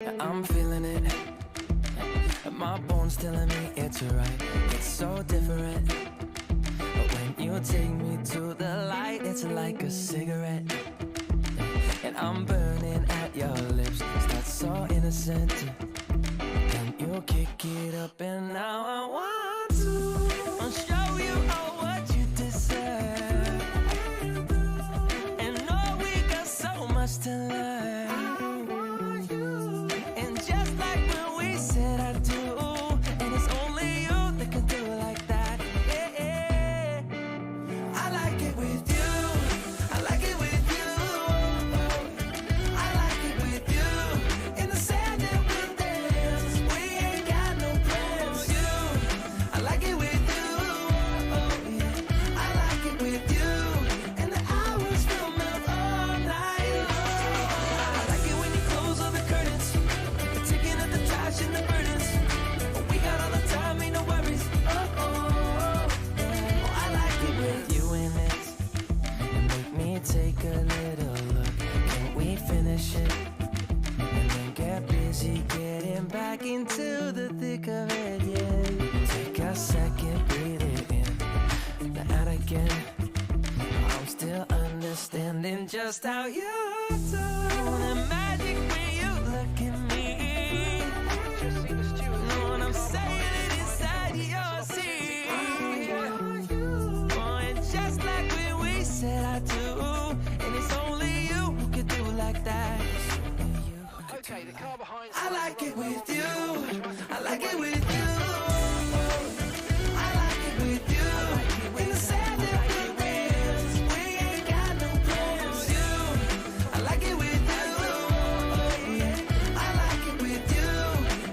I'm feeling it. My bones telling me it's right. It's so different. But when you take me to the light, it's like a cigarette. And I'm burning at your lips. That's so innocent. Then you kick it up, and now I want to show you all what you deserve. And know we got so much to learn. And just like when we said I do, and it's only you that can do it like that. Yeah, yeah. I like it with you. I like it with you. I like it with you. In the sand and we'll dance. We ain't got no plans. You, I like it with you. Yeah. I like it with you. And the hours will melt all night long. I like it when you close all the curtains, taking up the trash and the burdens. We got all the time, ain't no worries. I like it with you in it. And make me take a little look. Can we finish it? And then get busy getting back into the thick of it, yeah. Take a second, breathe it in. Now out again. I'm still understanding just how you do the magic when you look at me. Know what I'm saying? It inside your seat. Oh, and just like when we said I do, and it's only you who can do like that. Okay, the car behind. I like it with you. I like it with you. I like it with you. In the sand and the winds, we ain't got no plans. You, I like it with you. Yeah. I like it with you.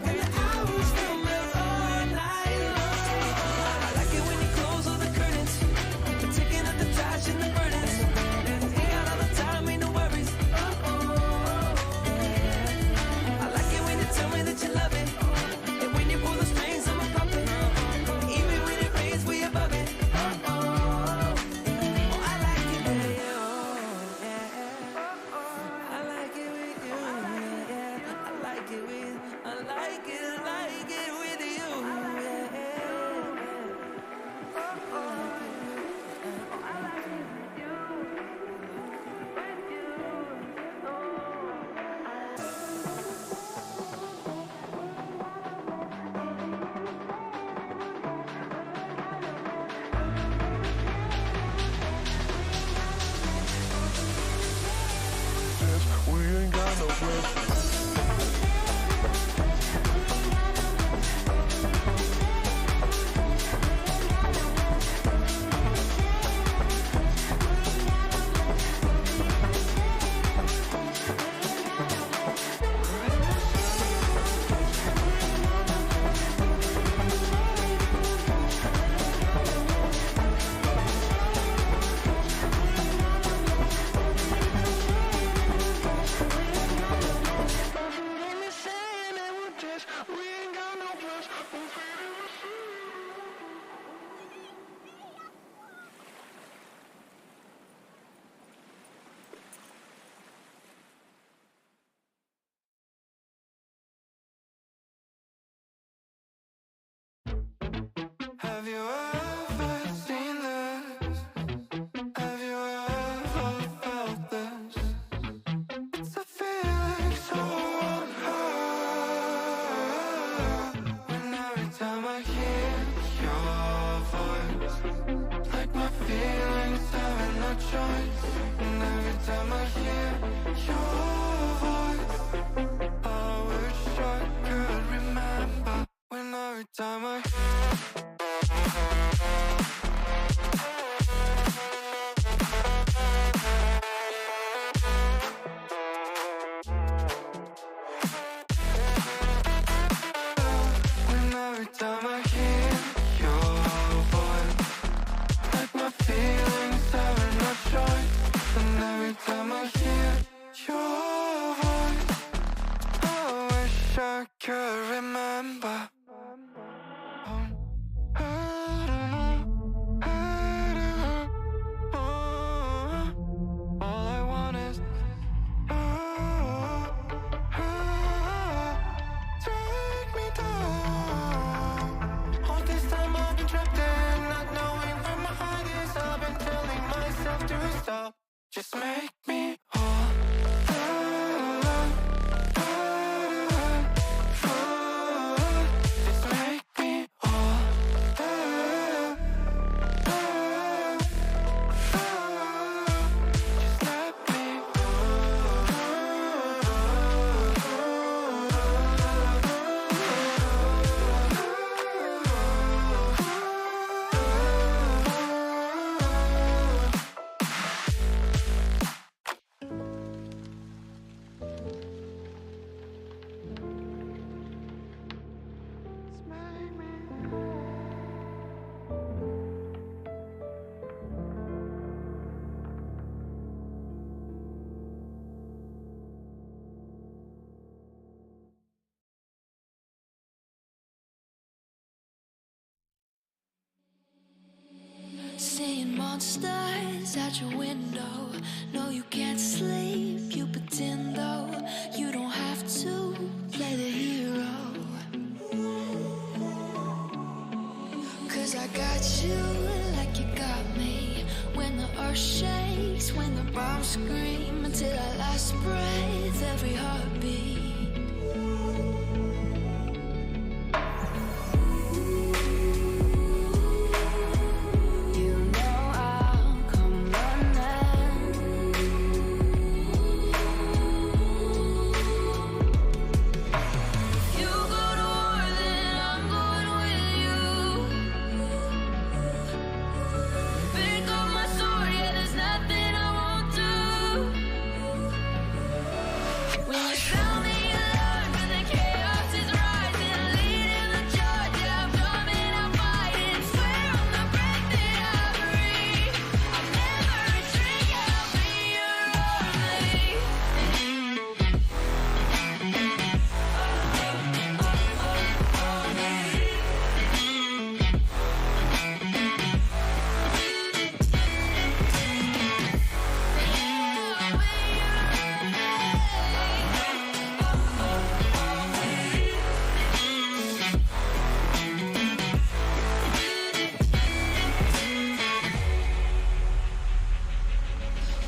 And the hours will melt all night long. I like it when you close all the curtains, taking up the trash and the burdens. Ain't got all the time, ain't no worries. I like it when you tell me that you love it. And when you pull the strings, I'm a puppet. Even when it rains, we above it. I like it with you. I like it with you. I like it with, I like it with you. We ain't got no plans. Have you ever seen this? Have you ever felt this? It's a feeling so unheard. When every time I hear your voice, like my feelings having no choice. And every time I hear your voice, I wish I could remember. When every time I When every time I hear your voice, like my feelings having no choice. And every time I hear your voice, I wish I could remember. All I want is monsters out your window. No, you can't sleep, you pretend though. You don't have to play the hero. 'Cause I got you like you got me. When the earth shakes, when the bombs scream, until our last breath, every heartbeat.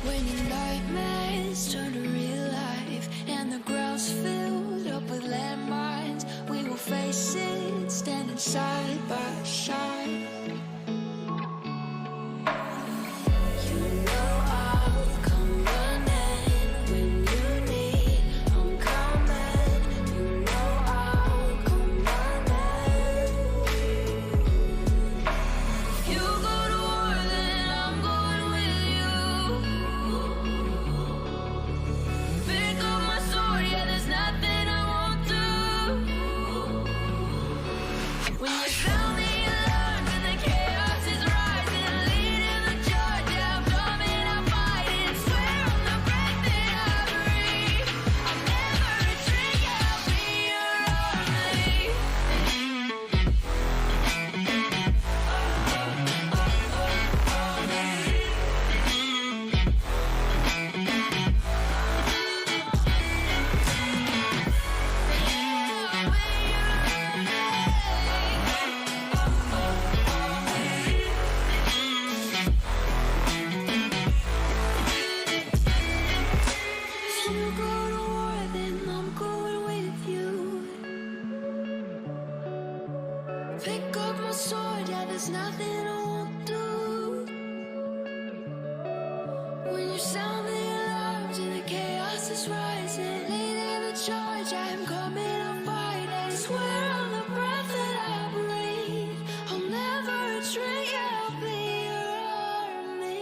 When your nightmares turn to real life and the ground's filled up with landmines, we will face it standing side by side. You know I'll come running when you need. I'm coming. You know I'll come running. If you go to war, then I'm going with you. Pick up my sword, yeah, there's nothing I won't do. When you sound the alarm and the chaos is rising, leading the charge, yeah, I'm coming, I'm fighting. Swear on the breath that I breathe, I'll never retreat, yeah, I'll be your army. If you go to war, then I'm going with you. Pick up my sword, yeah, there's nothing I won't do. When you sound the alarms and the chaos is rising, leading the charge, I'm coming, I'm fighting. Swear on the breath that I breathe, I'll never retreat, yeah, I'll be your army.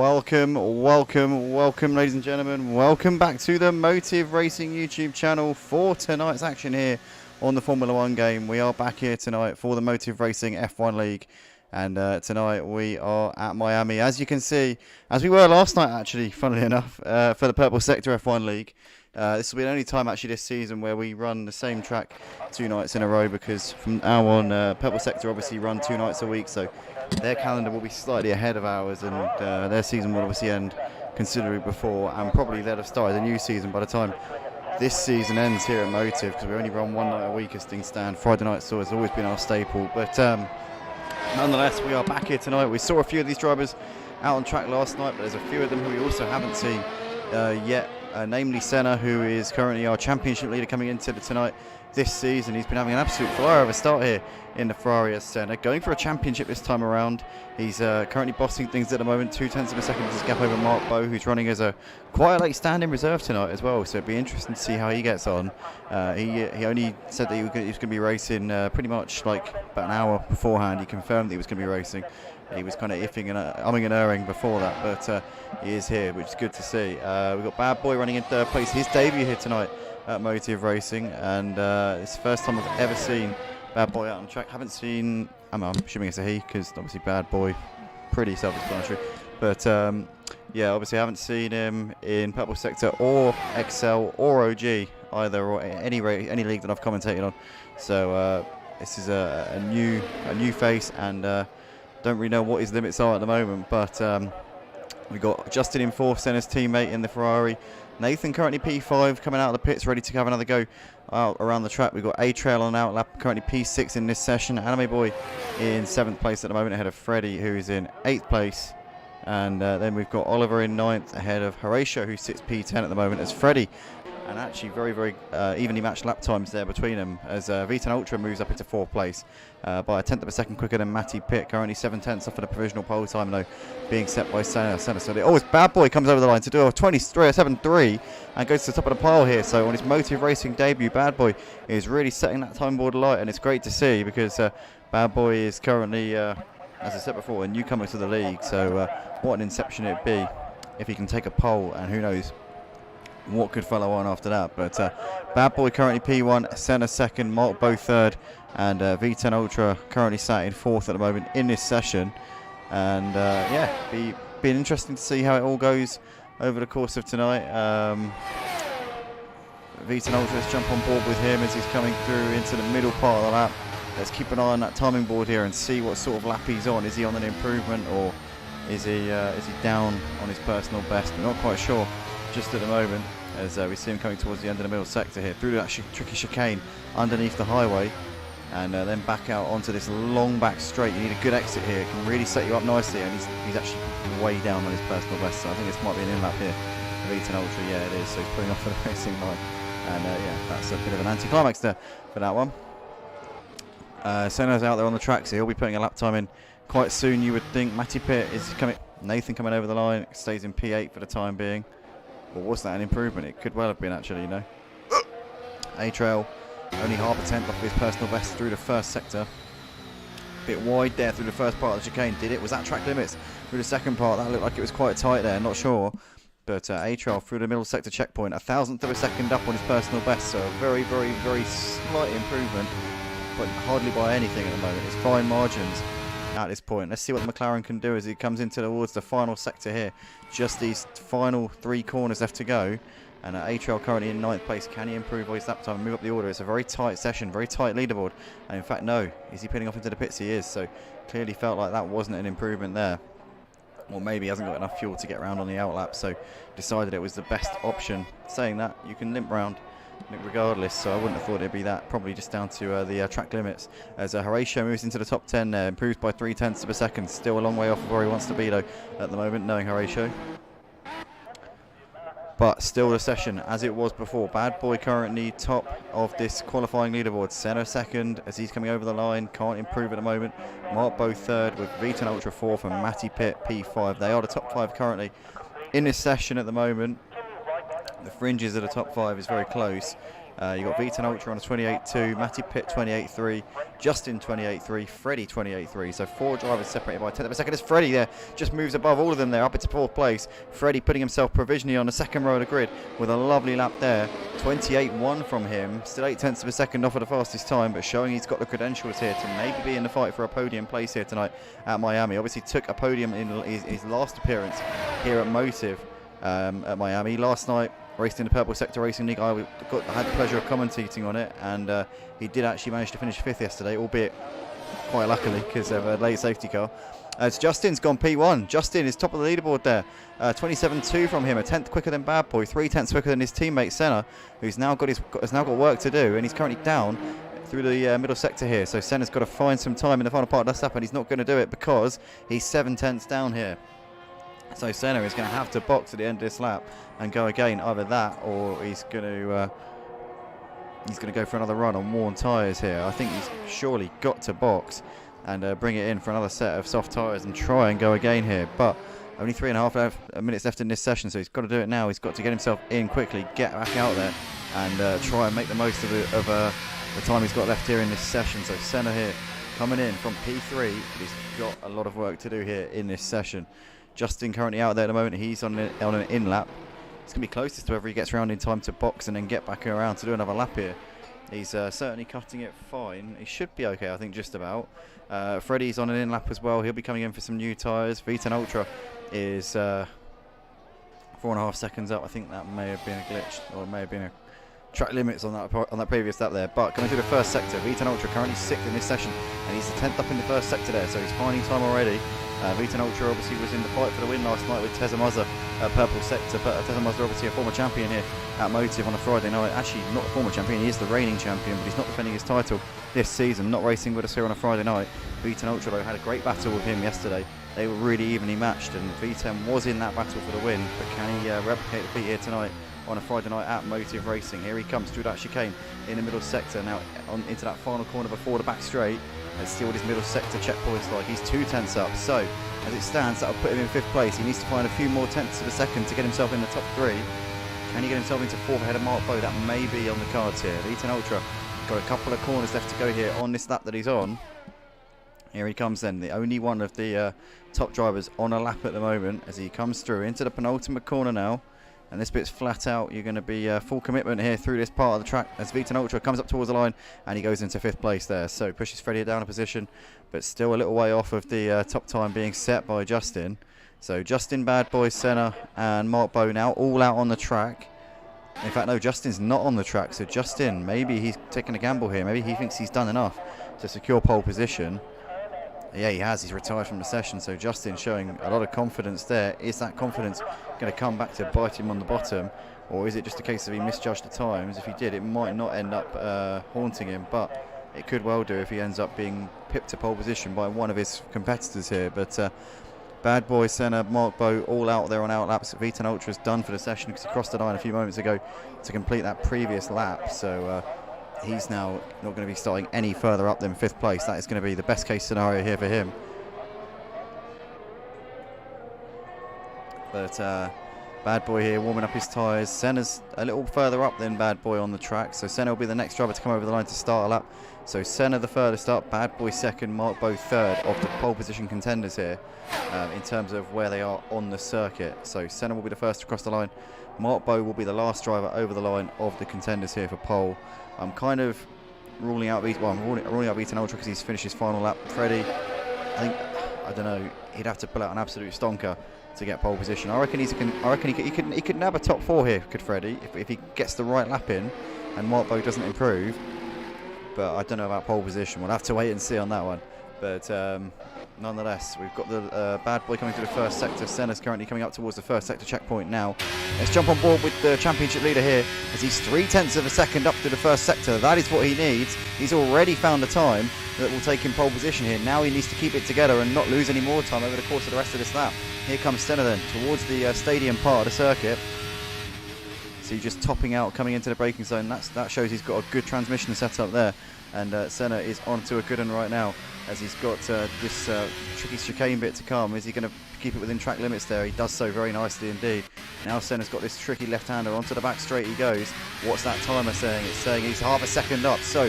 Welcome, ladies and gentlemen. Welcome back to the Motive Racing YouTube channel for tonight's action here on the Formula 1 game. We are back here tonight for the Motive Racing F1 League. And tonight we are at Miami, as you can see, as we were last night, actually, funnily enough, for the Purple Sector F1 League. This will be the only time, actually, this season where we run the same track 2 nights in a row, because from now on, Purple Sector obviously run 2 nights a week, so their calendar will be slightly ahead of ours, and their season will obviously end considerably before, and probably they'll have started a new season by the time this season ends here at Motive, because we only run 1 night a week as things stand. Friday night so has always been our staple, but Nonetheless, we are back here tonight. We saw a few of these drivers out on track last night, but there's a few of them who we also haven't seen yet, namely Senna, who is currently our championship leader coming into tonight this season. He's been having an absolute flyer of a start here in the Ferrari as Senna, going for a championship this time around. He's currently bossing things at the moment, 0.2 of a second is his gap over Mark Bowe, who's running as a quite late stand-in reserve tonight as well, so it'd be interesting to see how he gets on. He only said that he was going to be racing pretty much like about an hour beforehand. He confirmed that he was going to be racing. He was kind of iffing and umming and erring before that, but he is here, which is good to see. We've got Bad Boy running in third place, his debut here tonight at Motive Racing, and it's the first time I've ever seen Bad Boy out on track. Haven't seen, I'm assuming it's a he, because obviously Bad Boy, pretty self-explanatory, but yeah, obviously I haven't seen him in Purple Sector or XL or OG either, or any league that I've commentated on, so this is a new face, and don't really know what his limits are at the moment, but we got Justin in fourth, Senna's teammate in the Ferrari. Nathan currently P5, coming out of the pits, ready to have another go around the track. We've got A-Trail on outlap, currently P6 in this session. Anime Boy in 7th place at the moment, ahead of Freddie, who is in 8th place. And then we've got Oliver in 9th, ahead of Horatio, who sits P10 at the moment, as Freddie. And actually very, very evenly matched lap times there between them, as V10 Ultra moves up into 4th place by 1/10 of a second quicker than Matty Pitt, currently 7/10 off of the provisional pole time though, being set by Senna. So it's Bad Boy comes over the line to do a 7.3 and goes to the top of the pile here. So on his Motive Racing debut, Bad Boy is really setting that time board alight, and it's great to see, because Bad Boy is currently, as I said before, a newcomer to the league. So what an inception it'd be if he can take a pole, and who knows what could follow on after that. But Bad Boy currently P1, Senna 2nd, Mark Bowe 3rd, and V10 Ultra currently sat in 4th at the moment in this session. And yeah, being interesting to see how it all goes over the course of tonight. V10 Ultra, let's jump on board with him as he's coming through into the middle part of the lap. Let's keep an eye on that timing board here and see what sort of lap he's on. Is he on an improvement, or is he down on his personal best? We're not quite sure just at the moment, as we see him coming towards the end of the middle sector here, through that tricky chicane underneath the highway, and then back out onto this long back straight. You need a good exit here, it can really set you up nicely, and he's actually way down on his personal best, so I think this might be an in-lap here for V10 Ultra. Yeah, it is, so he's putting off for the racing line, and yeah, that's a bit of an anti-climax there for that one. Senna's out there on the track, so he'll be putting a lap time in quite soon, you would think. Matty Pitt is coming, Nathan coming over the line, stays in P8 for the time being. Or was that an improvement? It could well have been, actually, you know. A-Trail only 0.5 off his personal best through the first sector. Bit wide there through the first part of the chicane. Did it? Was that track limits? Through the second part, that looked like it was quite tight there, not sure. But A-Trail through the middle sector checkpoint, 1/1000 of a second up on his personal best. So a very, very, very slight improvement, but hardly by anything at the moment. It's fine margins at this point. Let's see what the McLaren can do as he comes into towards the final sector here. Just these final 3 corners left to go, and A-Trail currently in 9th place. Can he improve on his lap time and move up the order? It's a very tight session, very tight leaderboard, and in fact no, is he putting off into the pits? He is, so clearly felt like that wasn't an improvement there, or maybe he hasn't got enough fuel to get around on the outlap, so decided it was the best option. Saying that, you can limp round regardless, so I wouldn't have thought it'd be that, probably just down to the track limits, as Horatio moves into the top 10 there, improves by 0.3 of a second, still a long way off of where he wants to be though at the moment, knowing Horatio. But still the session as it was before. Bad Boy currently top of this qualifying leaderboard, Senna 2nd as he's coming over the line, can't improve at the moment. Mark Bowe 3rd with V10 Ultra 4th and Matty Pitt P5. They are the top 5 currently in this session at the moment. The fringes of the top 5 is very close. You've got V10 Ultra on a 28.2, Matty Pitt 28.3, Justin 28.3, Freddie 28.3. So 4 drivers separated by 1/10 of a second as Freddie there just moves above all of them there, up into 4th place. Freddie putting himself provisionally on the 2nd row of the grid with a lovely lap there. 28.1 from him, still 0.8 of a second off of the fastest time, but showing he's got the credentials here to maybe be in the fight for a podium place here tonight at Miami. Obviously took a podium in his last appearance here at Motive at Miami last night. Raced in the Purple Sector Racing League. I had the pleasure of commentating on it, and he did actually manage to finish 5th yesterday, albeit quite luckily because of a late safety car. As Justin's gone P1. Justin is top of the leaderboard there. 27.2 from him, 1/10 quicker than Bad Boy, 0.3 quicker than his teammate Senna, who's now got work to do, and he's currently down through the middle sector here. So Senna's got to find some time in the final part of this lap, and he's not going to do it because he's 7/10 down here. So Senna is going to have to box at the end of this lap and go again. Either that, or he's going to go for another run on worn tyres here. I think he's surely got to box and bring it in for another set of soft tyres and try and go again here. But only 3.5 minutes left in this session, so he's got to do it now. He's got to get himself in quickly, get back out there, and try and make the most of the time he's got left here in this session. So Senna here coming in from P3, but he's got a lot of work to do here in this session. Justin currently out there at the moment. He's on an in lap. It's going to be closest to whether he gets around in time to box and then get back around to do another lap here. He's certainly cutting it fine. He should be okay, I think, just about. Freddie's on an in lap as well. He'll be coming in for some new tyres. V10 Ultra is 4.5 seconds up. I think that may have been a glitch, or it may have been a track limits on that previous lap there. But coming to the first sector, V10 Ultra currently 6th in this session, and he's the 10th up in the first sector there, so he's finding time already. V10 Ultra obviously was in the fight for the win last night with Teza Mazza, purple sector, but Teza Mazza obviously a former champion here at Motive on a Friday night. Actually not a former champion, he is the reigning champion, but he's not defending his title this season, not racing with us here on a Friday night. V10 Ultra though had a great battle with him yesterday. They were really evenly matched, and V10 was in that battle for the win, but can he replicate the feat here tonight on a Friday night at Motive Racing? Here he comes through that chicane in the middle sector, now into that final corner before the back straight. Let's see what his middle sector checkpoint's like. He's 2 tenths up, so as it stands, that'll put him in 5th place. He needs to find a few more tenths of a second to get himself in the top 3. Can he get himself into 4th ahead of Mark Bowe? That may be on the cards here. V10 Ultra got a couple of corners left to go here on this lap that he's on. Here he comes then, the only one of the top drivers on a lap at the moment, as he comes through into the penultimate corner now. And this bit's flat out. You're going to be full commitment here through this part of the track as V10 Ultra comes up towards the line, and he goes into 5th place there. So pushes Freddie down a position, but still a little way off of the top time being set by Justin. So Justin, Bad Boy, Senna and Mark Bowe now all out on the track. In fact, no, Justin's not on the track. So Justin, maybe he's taking a gamble here. Maybe he thinks he's done enough to secure pole position. Yeah, he has. He's retired from the session. So Justin showing a lot of confidence there. Is that confidence going to come back to bite him on the bottom? Or is it just a case of he misjudged the times? If he did, it might not end up haunting him. But it could well do if he ends up being pipped to pole position by one of his competitors here. But Bad Boy, Senna, Mark Bowe all out there on out laps. V10 Ultra's done for the session because he crossed the line a few moments ago to complete that previous lap. So he's now not going to be starting any further up than 5th place. That is going to be the best case scenario here for him. But Bad Boy here warming up his tyres. Senna's a little further up than Bad Boy on the track, so Senna will be the next driver to come over the line to start a lap. So Senna the furthest up, Bad Boy 2nd, Mark Bowe 3rd of the pole position contenders here in terms of where they are on the circuit. So Senna will be the first to cross the line. Mark Bowe will be the last driver over the line of the contenders here for pole. I'm kind of ruling out V10 Ultra because he's finished his final lap. Freddie, I don't know, he'd have to pull out an absolute stonker to get pole position. I reckon he could nab a top 4 here, could Freddie, if he gets the right lap in and Mark Bowe doesn't improve. But I don't know about pole position. We'll have to wait and see on that one. But nonetheless, we've got the Bad Boy coming through the first sector. Senna's currently coming up towards the first sector checkpoint now. Let's jump on board with the championship leader here, as he's 3/10 of a second up to the first sector. That is what he needs. He's already found a time that will take him pole position here. Now he needs to keep it together and not lose any more time over the course of the rest of this lap. Here comes Senna then towards the stadium part of the circuit. So he's just topping out, coming into the braking zone. That shows he's got a good transmission set up there. And Senna is onto a good one right now, as he's got this tricky chicane bit to come. Is he going to keep it within track limits there? He does so very nicely indeed. Now Senna's got this tricky left-hander. Onto the back straight he goes. What's that timer saying? It's saying he's half a second up. So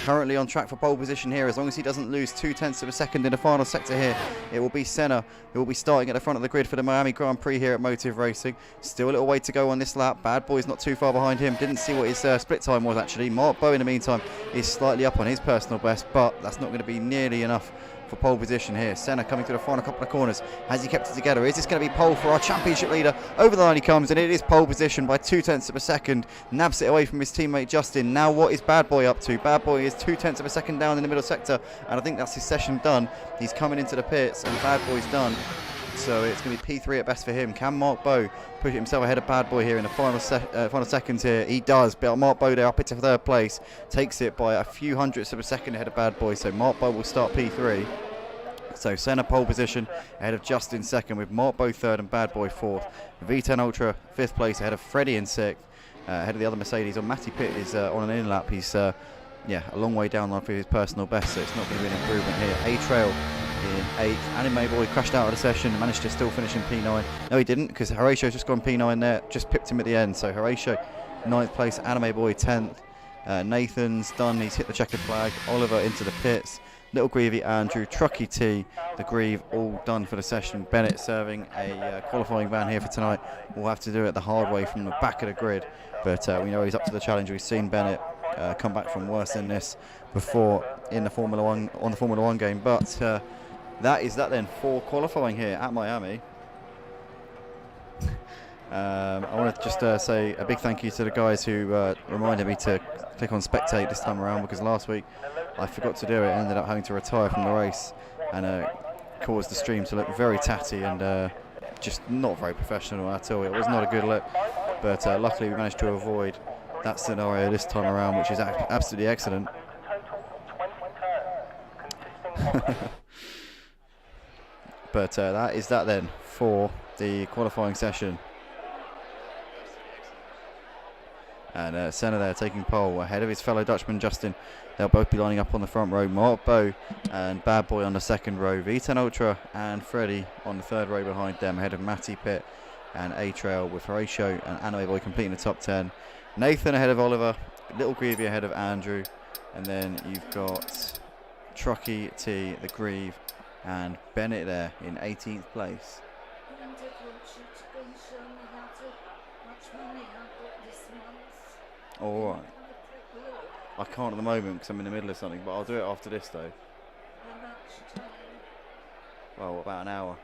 currently on track for pole position here. As long as he doesn't lose 2/10 of a second in the final sector here, it will be Senna who will be starting at the front of the grid for the Miami Grand Prix here at Motive Racing. Still a little way to go on this lap. Bad Boy's not too far behind him. Didn't see what his split time was actually. Mark Bowe in the meantime is slightly up on his personal best, but that's not going to be nearly enough for pole position here. Senna coming through the final couple of corners. Has he kept it together? Is this going to be pole for our championship leader? Over the line he comes, and it is pole position by 2/10 of a second. Nabs it away from his teammate Justin. Now what is Bad Boy up to? Bad Boy is 2/10 of a second down in the middle sector, and I think that's his session done. He's coming into the pits, and Bad Boy's done. So it's going to be P3 at best for him. Can Mark Bow push himself ahead of Bad Boy here in the final seconds here? He does, but Mark Bow there up into third place. Takes it by a few hundredths of a second ahead of Bad Boy. So Mark Bow will start P3. So Senna pole position ahead of Justin second, with Mark Bow third and Bad Boy fourth. V10 Ultra fifth place ahead of Freddie in sixth. Ahead of the other Mercedes. On Matty Pitt is on an in lap. He's a long way down for his personal best, so it's not going to be an improvement here. A-Trail in 8th. Anime Boy crashed out of the session and managed to still finish in P9. No, he didn't, because Horatio's just gone P9 there, just pipped him at the end. So Horatio 9th place, Anime Boy 10th. Nathan's done, he's hit the checkered flag. Oliver into the pits. Little Greavy, Andrew, Trucky T, the Grieve, all done for the session. Bennett serving a qualifying ban here for tonight. We'll have to do it the hard way from the back of the grid, but we know he's up to the challenge. We've seen Bennett come back from worse than this before in the Formula One game. But that is that then for qualifying here at Miami. I want to just say a big thank you to the guys who reminded me to click on spectate this time around, because last week I forgot to do it and ended up having to retire from the race, and caused the stream to look very tatty and just not very professional at all. It was not a good look, but luckily we managed to avoid that scenario this time around, which is absolutely excellent. But that is that then for the qualifying session. And Senna there taking pole ahead of his fellow Dutchman Justin. They'll both be lining up on the front row. Mark Bow and Bad Boy on the second row. V10 Ultra and Freddie on the third row behind them, ahead of Matty Pitt and A-Trail, with Horatio and Anime Boy completing the top 10. Nathan ahead of Oliver. Little Greavy ahead of Andrew. And then you've got Trucky T, the Grieve, and Bennett there in 18th place. Alright. I can't at the moment because I'm in the middle of something, but I'll do it after this though. Well, about an hour.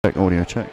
Check, audio check.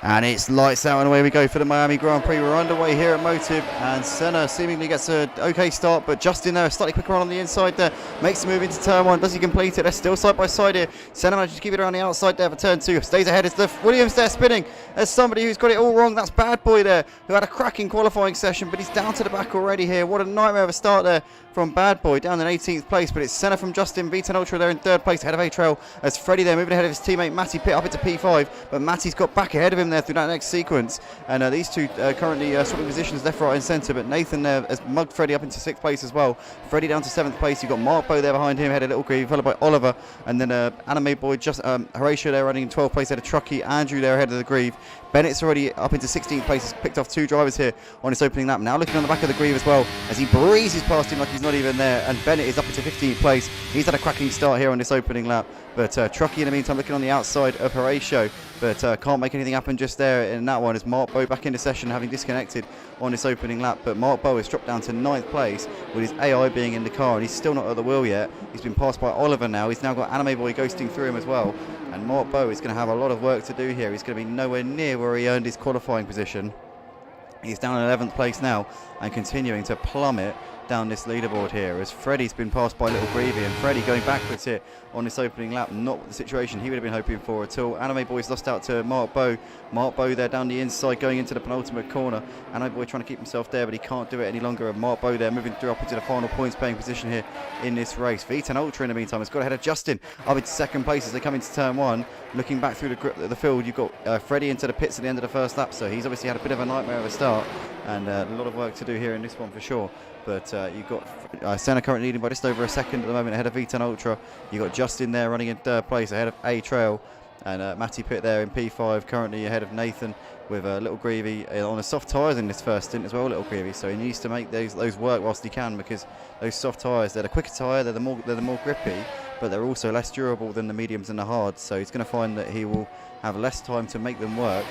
And it's lights out and away we go for the Miami Grand Prix. We're underway here at Motive, and Senna seemingly gets an okay start, but Justin there, slightly quicker on the inside there, makes the move into turn one. Does he complete it? They're still side by side here. Senna manages to keep it around the outside there for turn two. Stays ahead as the Williams there spinning. There's somebody who's got it all wrong. That's Bad Boy there, who had a cracking qualifying session, but he's down to the back already here. What a nightmare of a start there from Bad Boy, down in 18th place, but it's Senna from Justin. V10 Ultra there in third place, ahead of A-Trail, as Freddie there moving ahead of his teammate Matty Pitt up into P5, but Matty's got back ahead of him there through that next sequence, and these two currently swapping positions left, right and centre, but Nathan there has mugged Freddie up into 6th place as well. Freddie down to 7th place. You've got Mark Bow there behind him, ahead of Little Greavy, followed by Oliver, and then Anime Boy, Horatio there running in 12th place, ahead of Trucky. Andrew there ahead of the Grieve. Bennett's already up into 16th place, has picked off two drivers here on his opening lap. Now looking on the back of the Grieve as well, as he breezes past him like he's not even there, and Bennett is up into 15th place. He's had a cracking start here on this opening lap, but Trucky in the meantime looking on the outside of Horatio, but can't make anything happen just there in that one, as Mark Bow back into session, having disconnected on this opening lap. But Mark Bow has dropped down to 9th place with his AI being in the car, and he's still not at the wheel yet. He's been passed by Oliver now. He's now got Anime Boy ghosting through him as well, and Mark Bow is going to have a lot of work to do here. He's going to be nowhere near where he earned his qualifying position. He's down in 11th place now and continuing to plummet down this leaderboard here, as Freddie's been passed by Little Greavy, and Freddie going backwards here on this opening lap, not the situation he would have been hoping for at all. Anime Boy's lost out to Mark Bow. Mark Bow there down the inside going into the penultimate corner. Anime Boy trying to keep himself there, but he can't do it any longer, and Mark Bow there moving through up into the final points paying position here in this race. V10 Ultra in the meantime has got ahead of Justin up into second place as they come into turn one. Looking back through the field, you've got Freddie into the pits at the end of the first lap, so he's obviously had a bit of a nightmare of a start, and a lot of work to do here in this one for sure. But you've got Senna currently leading by just over a second at the moment ahead of V10 Ultra. You've got Justin there running in third place ahead of A Trail, and Matty Pitt there in P5 currently ahead of Nathan, with Little Greavy on the soft tyres in this first stint as well. Little Greavy, so he needs to make those work whilst he can, because those soft tyres, they're the quicker tyre, they're the more grippy, but they're also less durable than the mediums and the hards. So he's going to find that he will have less time to make them work.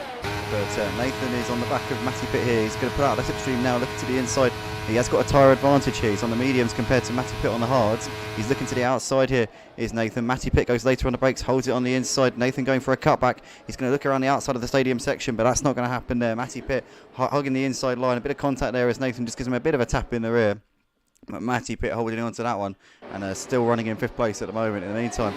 But Nathan is on the back of Matty Pitt here. He's going to put out the slipstream now, looking to the inside. He has got a tyre advantage here. He's on the mediums compared to Matty Pitt on the hards. He's looking to the outside here is Nathan. Matty Pitt goes later on the brakes, holds it on the inside. Nathan going for a cutback. He's going to look around the outside of the stadium section, but that's not going to happen there. Matty Pitt hugging the inside line. A bit of contact there as Nathan just gives him a bit of a tap in the rear. But Matty Pitt holding on to that one, and still running in fifth place at the moment. In the meantime,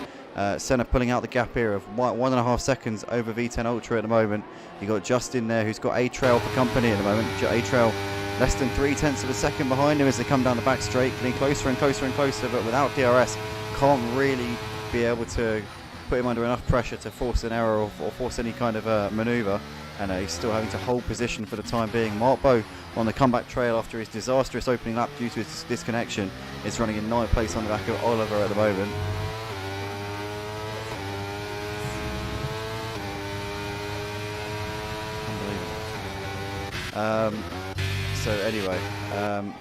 Senna pulling out the gap here of 1.5 seconds over V10 Ultra at the moment. You got Justin there, who's got A Trail for company at the moment. A Trail less than 0.3 of a second behind him as they come down the back straight, getting closer and closer and closer. But without DRS, can't really be able to put him under enough pressure to force an error or force any kind of manoeuvre. And he's still having to hold position for the time being. Mark Bow on the comeback trail after his disastrous opening lap due to his disconnection is running in 9th place on the back of Oliver at the moment. So anyway,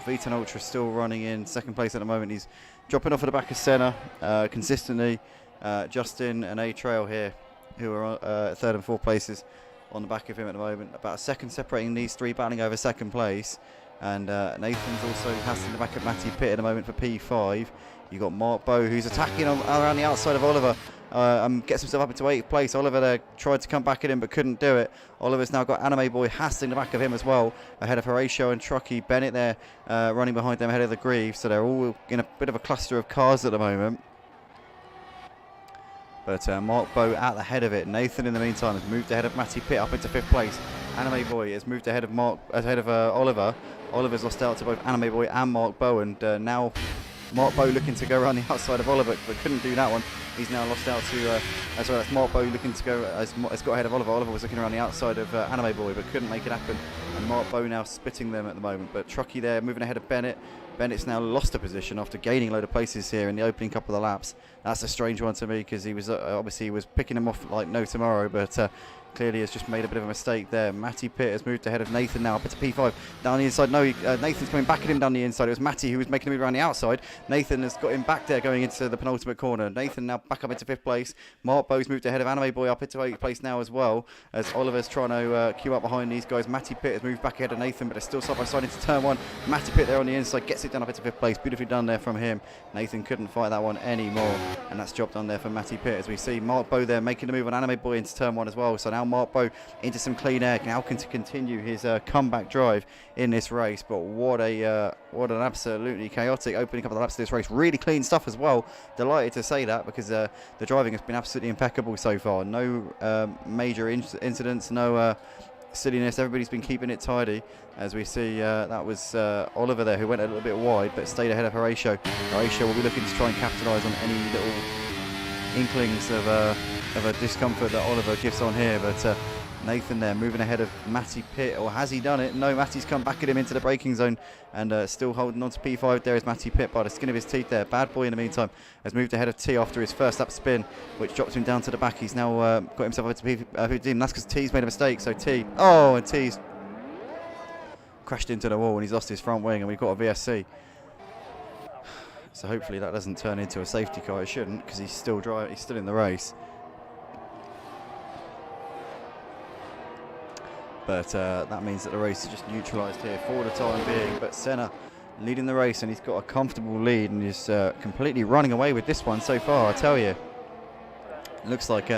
V10 Ultra still running in second place at the moment. He's dropping off at the back of Senna consistently. Justin and A Trail here, who are third and fourth places on the back of him at the moment. About a second separating these three, battling over second place. And Nathan's also hassling the back of Matty Pitt at the moment for P5. You've got Mark Bow, who's attacking around the outside of Oliver. Gets himself up into 8th place. Oliver there tried to come back at him but couldn't do it. Oliver's now got Anime Boy hassling the back of him as well, ahead of Horatio and Truckee. Bennett there running behind them ahead of the Grieve. So they're all in a bit of a cluster of cars at the moment. But Mark Bow at the head of it. Nathan, in the meantime, has moved ahead of Matty Pitt up into 5th place. Anime Boy has moved ahead of Oliver. Oliver's lost out to both Anime Boy and Mark Bow, and now Mark Bow looking to go around the outside of Oliver, but couldn't do that one. He's now lost out to, that's Mark Bow looking to go, has got ahead of Oliver. Oliver was looking around the outside of Anime Boy, but couldn't make it happen. And Mark Bow now spitting them at the moment. But Truckee there moving ahead of Bennett. Bennett's now lost a position after gaining a load of places here in the opening couple of laps. That's a strange one to me, because he was obviously he was picking him off like no tomorrow, but clearly has just made a bit of a mistake there. Matty Pitt has moved ahead of Nathan now up into P5 down the inside. No, Nathan's coming back at him down the inside. It was Matty who was making a move around the outside. Nathan has got him back there going into the penultimate corner. Nathan now back up into 5th place. Mark Bow's moved ahead of Anime Boy up into 8th place now as well, as Oliver's trying to queue up behind these guys. Matty Pitt has moved back ahead of Nathan, but they're still side by side into turn one. Matty Pitt there on the inside gets it down up into 5th place. Beautifully done there from him. Nathan couldn't fight that one anymore, and that's job done there for Matty Pitt, as we see Mark Bow there making the move on Anime Boy into turn one as well. So now Mark Bow into some clean air, now can continue his comeback drive in this race. But what an absolutely chaotic opening couple of laps of this race. Really clean stuff as well. Delighted to say that, because the driving has been absolutely impeccable so far. No major incidents, no silliness. Everybody's been keeping it tidy, as we see. That was Oliver there, who went a little bit wide but stayed ahead of Horatio. Horatio will be looking to try and capitalise on any little inklings of a discomfort that Oliver gives on here. But Nathan there moving ahead of Matty Pitt, or has he done it? No, Matty's come back at him into the braking zone, and still holding on to P5 there is Matty Pitt by the skin of his teeth there. Bad Boy in the meantime has moved ahead of T after his first lap spin, which dropped him down to the back. He's now got himself over to P15. That's because T's made a mistake. So and T's crashed into the wall and he's lost his front wing, and we've got a VSC. So hopefully that doesn't turn into a safety car. It shouldn't, because he's still driving. He's still in the race. But that means that the race is just neutralised here for the time being. But Senna leading the race, and he's got a comfortable lead, and he's completely running away with this one so far, I tell you. It looks like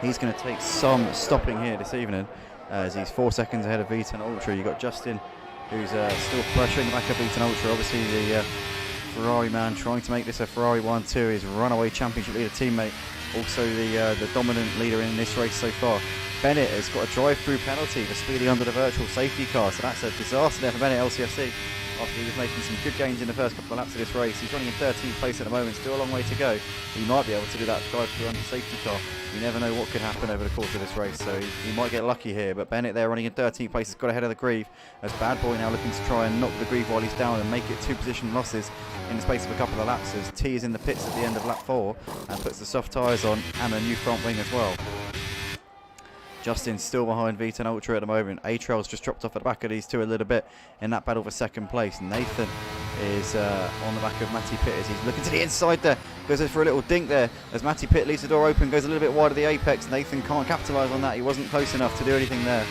he's going to take some stopping here this evening, as he's 4 seconds ahead of V10 Ultra. You've got Justin who's still pressuring the back of Beaten Ultra. Obviously the Ferrari man trying to make this a Ferrari 1-2, his runaway championship leader teammate, also the dominant leader in this race so far. Bennett has got a drive-through penalty for speeding under the virtual safety car, so that's a disaster there for Bennett LCFC. After he was making some good gains in the first couple of laps of this race. He's running in 13th place at the moment, still a long way to go. He might be able to do that drive-through under safety car. You never know what could happen over the course of this race, so he might get lucky here. But Bennett there running in 13th place has got ahead of the Grieve, as Bad Boy now looking to try and knock the Grieve while he's down and make it 2 position losses in the space of a couple of laps, as T is in the pits at the end of lap 4 and puts the soft tyres on and a new front wing as well. Justin's still behind Vita and Ultra at the moment. A-Trail's just dropped off at the back of these two a little bit in that battle for second place. Nathan is on the back of Matty Pitt as he's looking to the inside there. Goes in for a little dink there as Matty Pitt leaves the door open, goes a little bit wide of the apex. Nathan can't capitalise on that. He wasn't close enough to do anything there.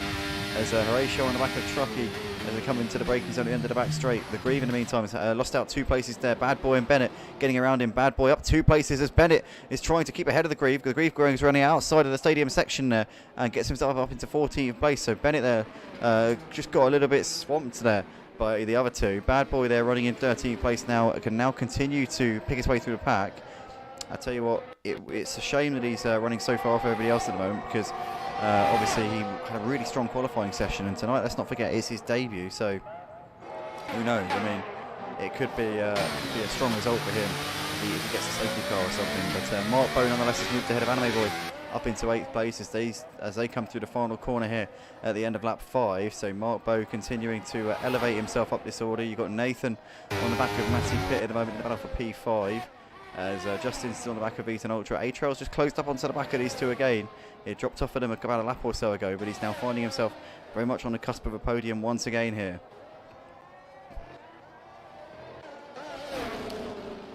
As Horatio on the back of Truckee as they come into the braking zone at the end of the back straight. The Grieve in the meantime has lost out 2 places there. Bad Boy and Bennett getting around him. Bad Boy up 2 places as Bennett is trying to keep ahead of the Grieve. The Grieve is running outside of the stadium section there and gets himself up into 14th place. So Bennett there just got a little bit swamped there by the other two. Bad Boy there running in 13th place now, can now continue to pick his way through the pack. I tell you what, it's a shame that he's running so far off everybody else at the moment, because obviously he had a really strong qualifying session, and tonight, let's not forget, it's his debut, so who knows? I mean, it could be a strong result for him if he gets a safety car or something. But Mark Bow nonetheless has moved ahead of Anime Boy up into 8th place as they come through the final corner here at the end of lap 5. So Mark Bow continuing to elevate himself up this order. You've got Nathan on the back of Matty Pitt at the moment in the battle for P5. As Justin's still on the back of Eton Ultra. A-Trail's just closed up onto the back of these two again. It dropped off at him about a lap or so ago, but he's now finding himself very much on the cusp of a podium once again here.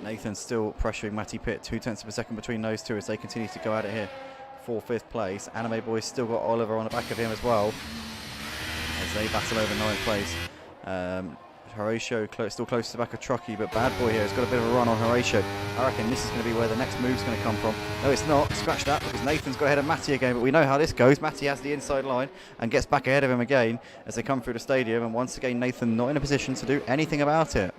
Nathan's still pressuring Matty Pitt, 0.2 of a second between those two as they continue to go at it here for 5th place. Anime Boy's still got Oliver on the back of him as well as they battle over 9th place. Horatio still close to the back of Truckee, but Bad Boy here has got a bit of a run on Horatio. I reckon this is going to be where the next move's going to come from. No, it's not. Scratch that, because Nathan's got ahead of Matty again, but we know how this goes. Matty has the inside line and gets back ahead of him again as they come through the stadium, and once again Nathan not in a position to do anything about it.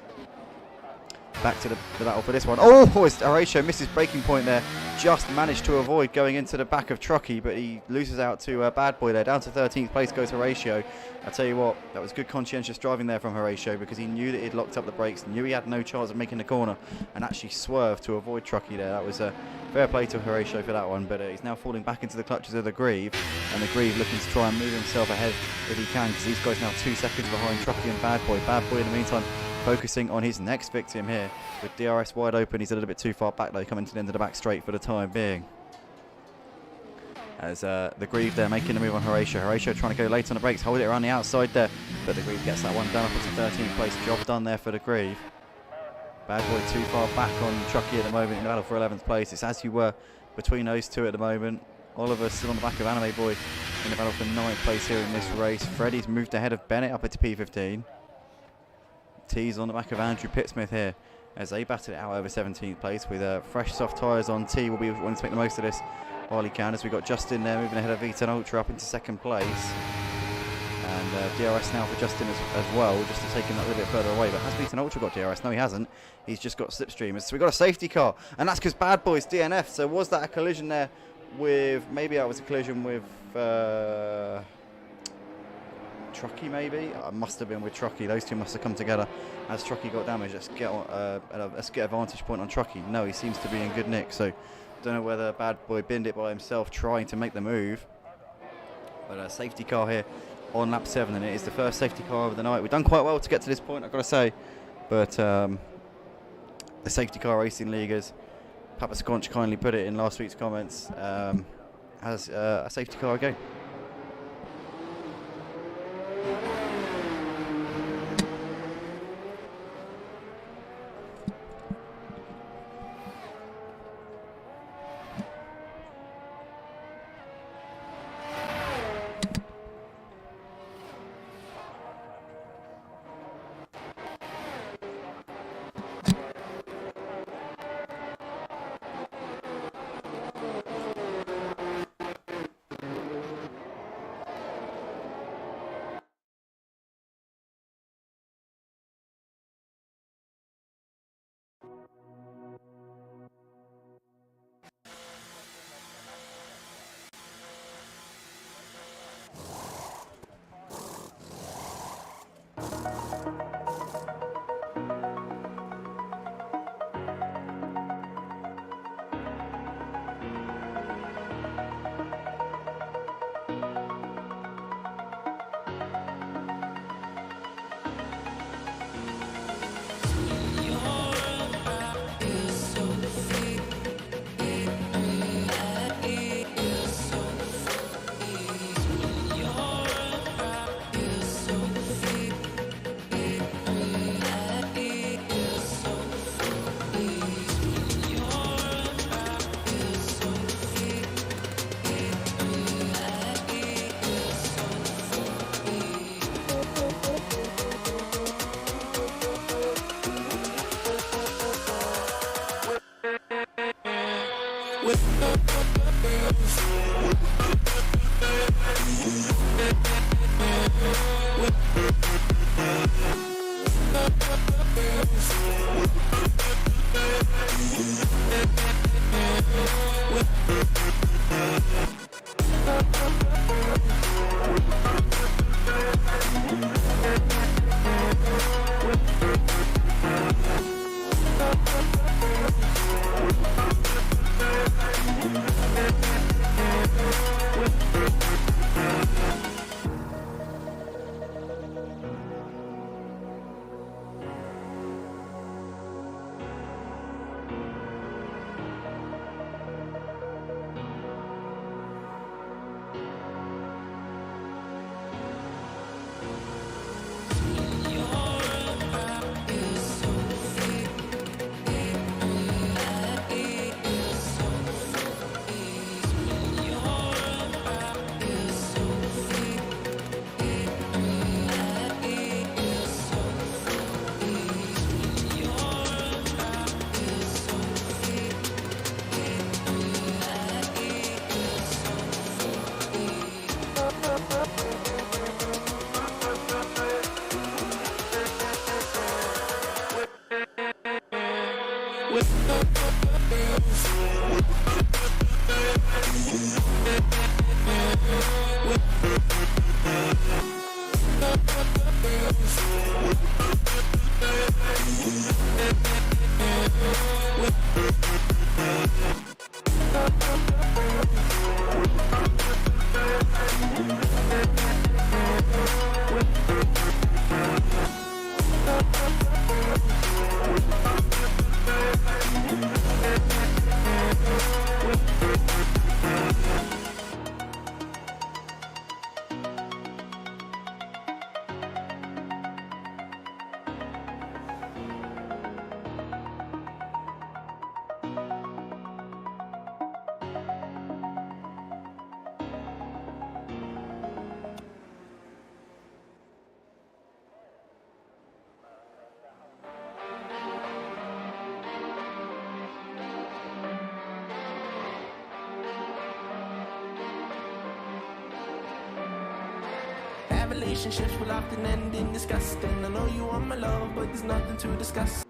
Back to the battle for this one. Oh, Horatio misses braking point there. Just managed to avoid going into the back of Truckee, but he loses out to Bad Boy there. Down to 13th place goes Horatio. I tell you what, that was good conscientious driving there from Horatio, because he knew that he'd locked up the brakes, knew he had no chance of making the corner, and actually swerved to avoid Truckee there. That was a fair play to Horatio for that one, but he's now falling back into the clutches of the Grieve, and the Grieve looking to try and move himself ahead if he can, because these guys now 2 seconds behind Truckee and Bad Boy. Bad Boy in the meantime focusing on his next victim here with DRS wide open. He's a little bit too far back though, coming to the end of the back straight for the time being. As the Grieve there making the move on Horatio. Horatio trying to go late on the brakes, hold it around the outside there, but the Grieve gets that one down up into 13th place. Job done there for the Grieve. Bad Boy too far back on Truckee at the moment in the battle for 11th place. It's as you were between those two at the moment. Oliver still on the back of Anime Boy in the battle for 9th place here in this race. Freddie's moved ahead of Bennett up into P15. T's on the back of Andrew Pittsmith here as they battle it out over 17th place with fresh soft tyres on. T will be wanting to make the most of this while he can, as we've got Justin there moving ahead of Eton Ultra up into 2nd place. And DRS now for Justin as well, just to take him that little bit further away. But has Eton Ultra got DRS? No, he hasn't. He's just got slipstreamers. So we've got a safety car, and that's because Bad Boy's DNF. So was that a collision there with, maybe that was a collision with Truckee maybe? Must have been with Truckee. Those two must have come together as Truckee got damaged. Let's get a vantage point on Truckee. No, he seems to be in good nick. So don't know whether Bad Boy binned it by himself trying to make the move. But a safety car here on lap 7, and it is the first safety car of the night. We've done quite well to get to this point, I've got to say. But the Safety Car Racing League, as Papa Sconch kindly put it in last week's comments, has a safety car again. Relationships will often end in disgust, and I know you want my love, but there's nothing to discuss.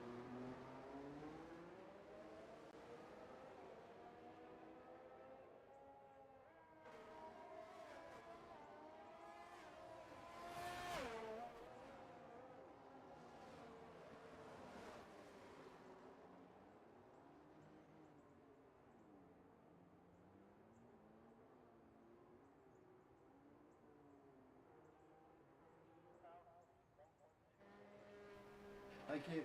Thank you.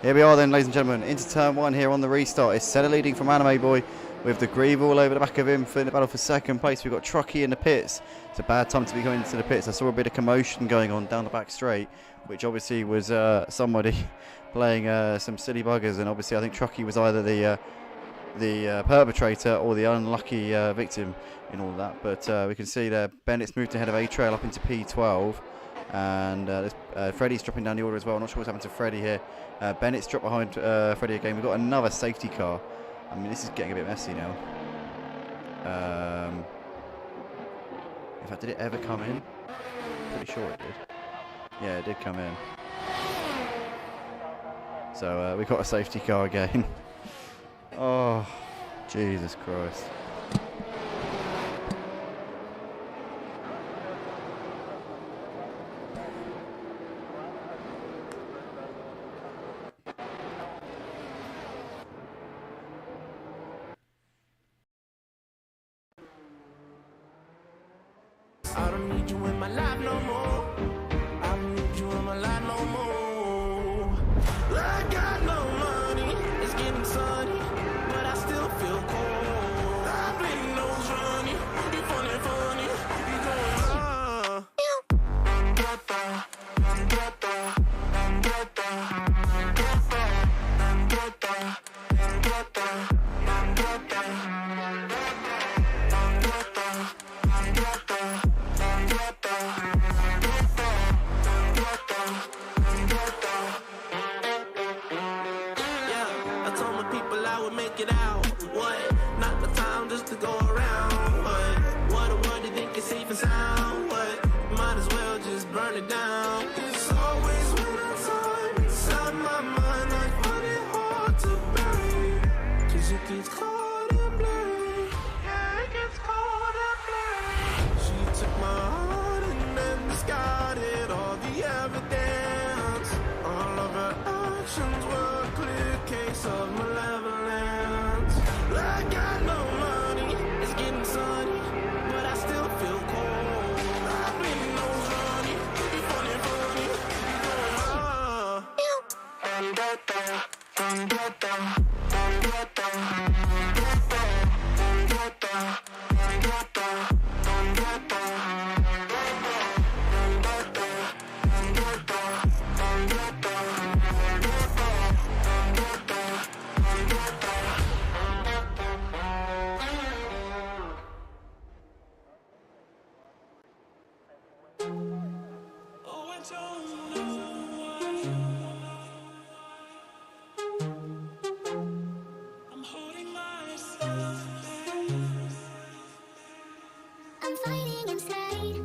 Here we are then, ladies and gentlemen, into turn one here on the restart. It's Senna leading from Anime Boy with the Grieve all over the back of him for the battle for second place. We've got Truckee in the pits. It's a bad time to be going into the pits. I saw a bit of commotion going on down the back straight, which obviously was somebody playing some silly buggers, and obviously I think Truckee was either the perpetrator or the unlucky victim in all of that. But we can see there Bennett's moved ahead of A-Trail up into P12. And Freddie's dropping down the order as well. I'm not sure what's happened to Freddie here. Bennett's dropped behind Freddie again. We've got another safety car. I mean, this is getting a bit messy now. In fact, did it ever come in? Pretty sure it did. Yeah, it did come in. So we've got a safety car again. Oh, Jesus Christ. I don't need you in my life no more. I don't need you in my life no more. I got no money, it's getting sunny, but I still feel cold. I bleed nose running, you funny, you going it down. It's always winter time inside my mind. I find it hard to bear, 'cause it gets cold and blurry. Yeah, it gets cold and blurry. She took my heart and then discarded all the evidence. All of her actions were a clear case of malevolence. I got no money, it's getting sunny, but I still feel cold. I need no honey, funny, funny. Oh, I don't know why I'm holding myself back. I'm fighting inside.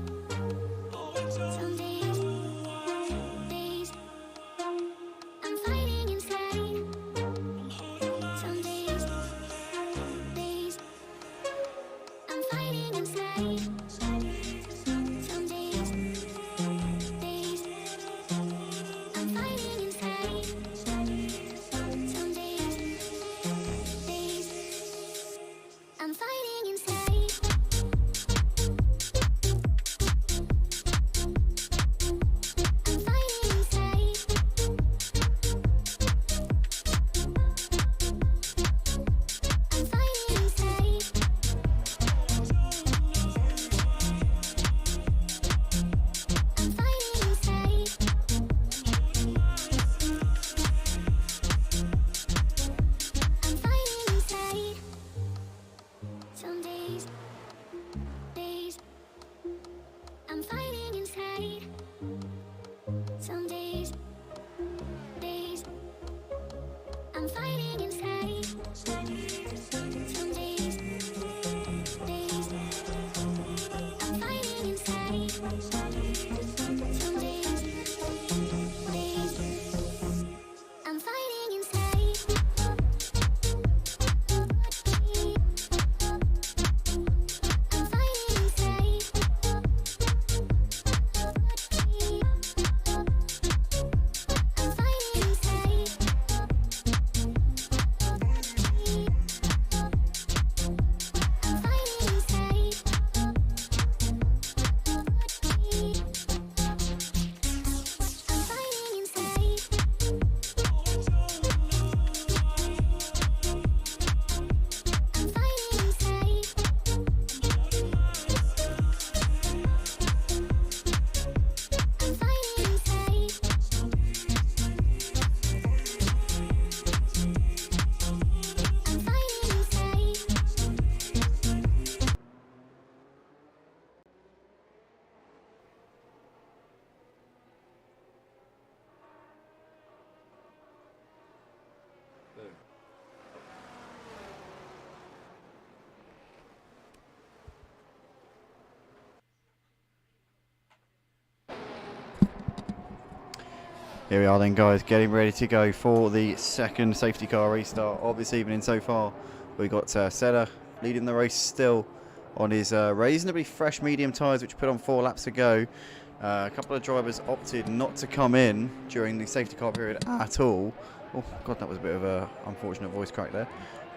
Oh, I don't Some know why days I'm fighting inside. I'm holding Some days I'm fighting inside. Some days I'm fighting inside. Some I'm fighting inside. I'm fighting inside. I'm fighting inside. I'm fighting inside. I'm fighting inside. Some days I'm fighting inside. Some days I'm fighting inside. Some days I'm fighting inside. Some days I'm fighting inside. I'm fighting inside. I'm fighting inside. I'm fighting inside. I'm fighting inside. I'm fighting inside. I'm fighting inside. I'm fighting inside. Here we are then, guys, getting ready to go for the second safety car restart of this evening so far. We got Senna leading the race still on his reasonably fresh medium tyres, which he put on 4 laps ago. A couple of drivers opted not to come in during the safety car period at all. Oh, God, that was a bit of an unfortunate voice crack there.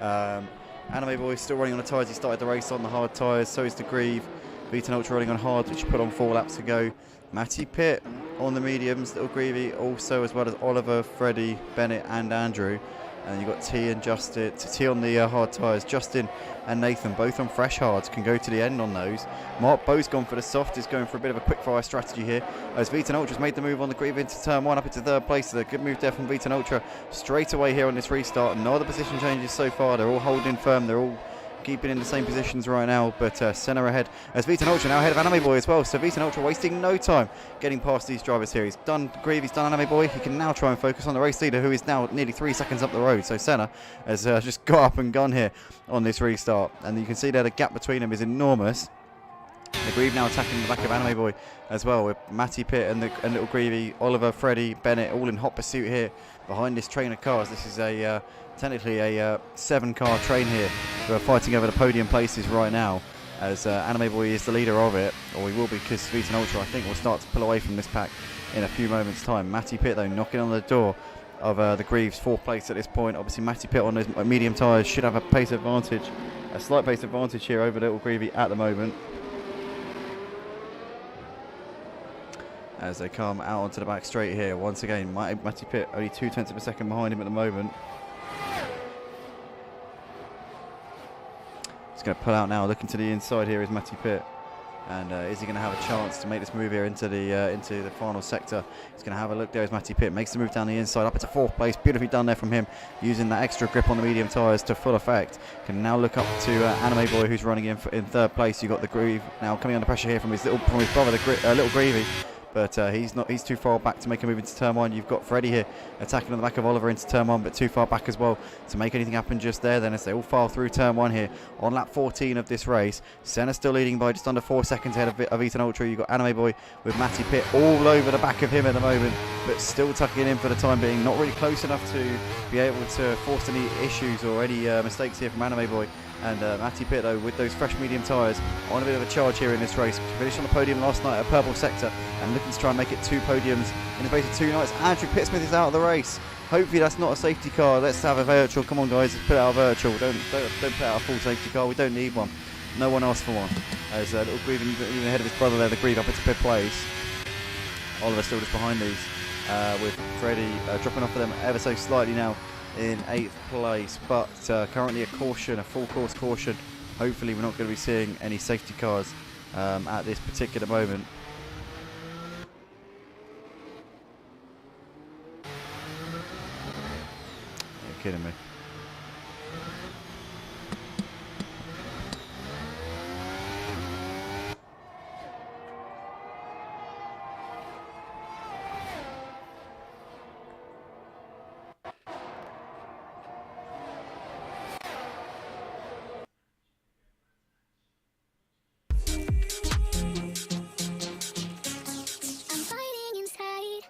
Anime Boy still running on the tyres he started the race on, the hard tyres. So is the Grieve. Vita Ultra running on hard, which he put on 4 laps ago. Matty Pitt on the mediums, Little Greavy also, as well as Oliver, Freddie, Bennett and Andrew. And you've got T and Justin, T on the hard tyres. Justin and Nathan both on fresh hards, can go to the end on those. Mark Bowe's gone for the soft, is going for a bit of a quick fire strategy here. As Vita Ultra's made the move on the Grieve into turn 1 up into 3rd place. So a good move there from Vita Ultra straight away here on this restart. No other position changes so far, they're all holding firm, they're all keeping in the same positions right now, but Senna ahead as Vita Ultra now ahead of Anime Boy as well. So Vita Ultra wasting no time getting past these drivers here. He's done Grieve, he's done Anime Boy. He can now try and focus on the race leader, who is now nearly 3 seconds up the road. So Senna has just got up and gone here on this restart, and you can see there the gap between them is enormous. The Grieve now attacking the back of Anime Boy as well, with Matty Pitt and Little Greavy, Oliver, Freddie, Bennett, all in hot pursuit here behind this train of cars. This is a technically a 7-car train here who are fighting over the podium places right now, as Anime Boy is the leader of it, or he will be, because Sweet and Ultra I think will start to pull away from this pack in a few moments time. Matty Pitt though knocking on the door of the Greaves, 4th place at this point. Obviously Matty Pitt on those medium tyres should have a pace advantage, a slight pace advantage here over Little Greavy at the moment, as they come out onto the back straight here. Once again, Matty Pitt only 0.2 of a second behind him at the moment. He's going to pull out now, looking to the inside here is Matty Pitt. And is he going to have a chance to make this move here into the final sector? He's going to have a look there as Matty Pitt makes the move down the inside, up into 4th place. Beautifully done there from him, using that extra grip on the medium tyres to full effect. Can now look up to Anime Boy, who's running in 3rd place. You've got the Grieve now coming under pressure here from his brother, Little Greavy. But he's too far back to make a move into turn 1. You've got Freddie here attacking on the back of Oliver into turn 1, but too far back as well to make anything happen just there. Then as they all file through turn 1 here on lap 14 of this race. Senna still leading by just under 4 seconds ahead of Ethan Ultra. You've got Anime Boy with Matty Pitt all over the back of him at the moment, but still tucking in for the time being. Not really close enough to be able to force any issues or any mistakes here from Anime Boy. And Matty Pitt though with those fresh medium tyres on a bit of a charge here in this race. Finished on the podium last night at Purple Sector and looking to try and make it 2 podiums in the space of 2 nights. Andrew Pittsmith is out of the race. Hopefully that's not a safety car. Let's have a virtual. Come on guys, let's put out a virtual. Don't put out a full safety car. We don't need one. No one asked for one. As Little Grieve even ahead of his brother there, the Grieve up into 5th place. Oliver still just behind these, with Freddie dropping off of them ever so slightly now in 8th place, but currently a caution, a full course caution. Hopefully we're not going to be seeing any safety cars at this particular moment. You're kidding me. I'm fighting inside.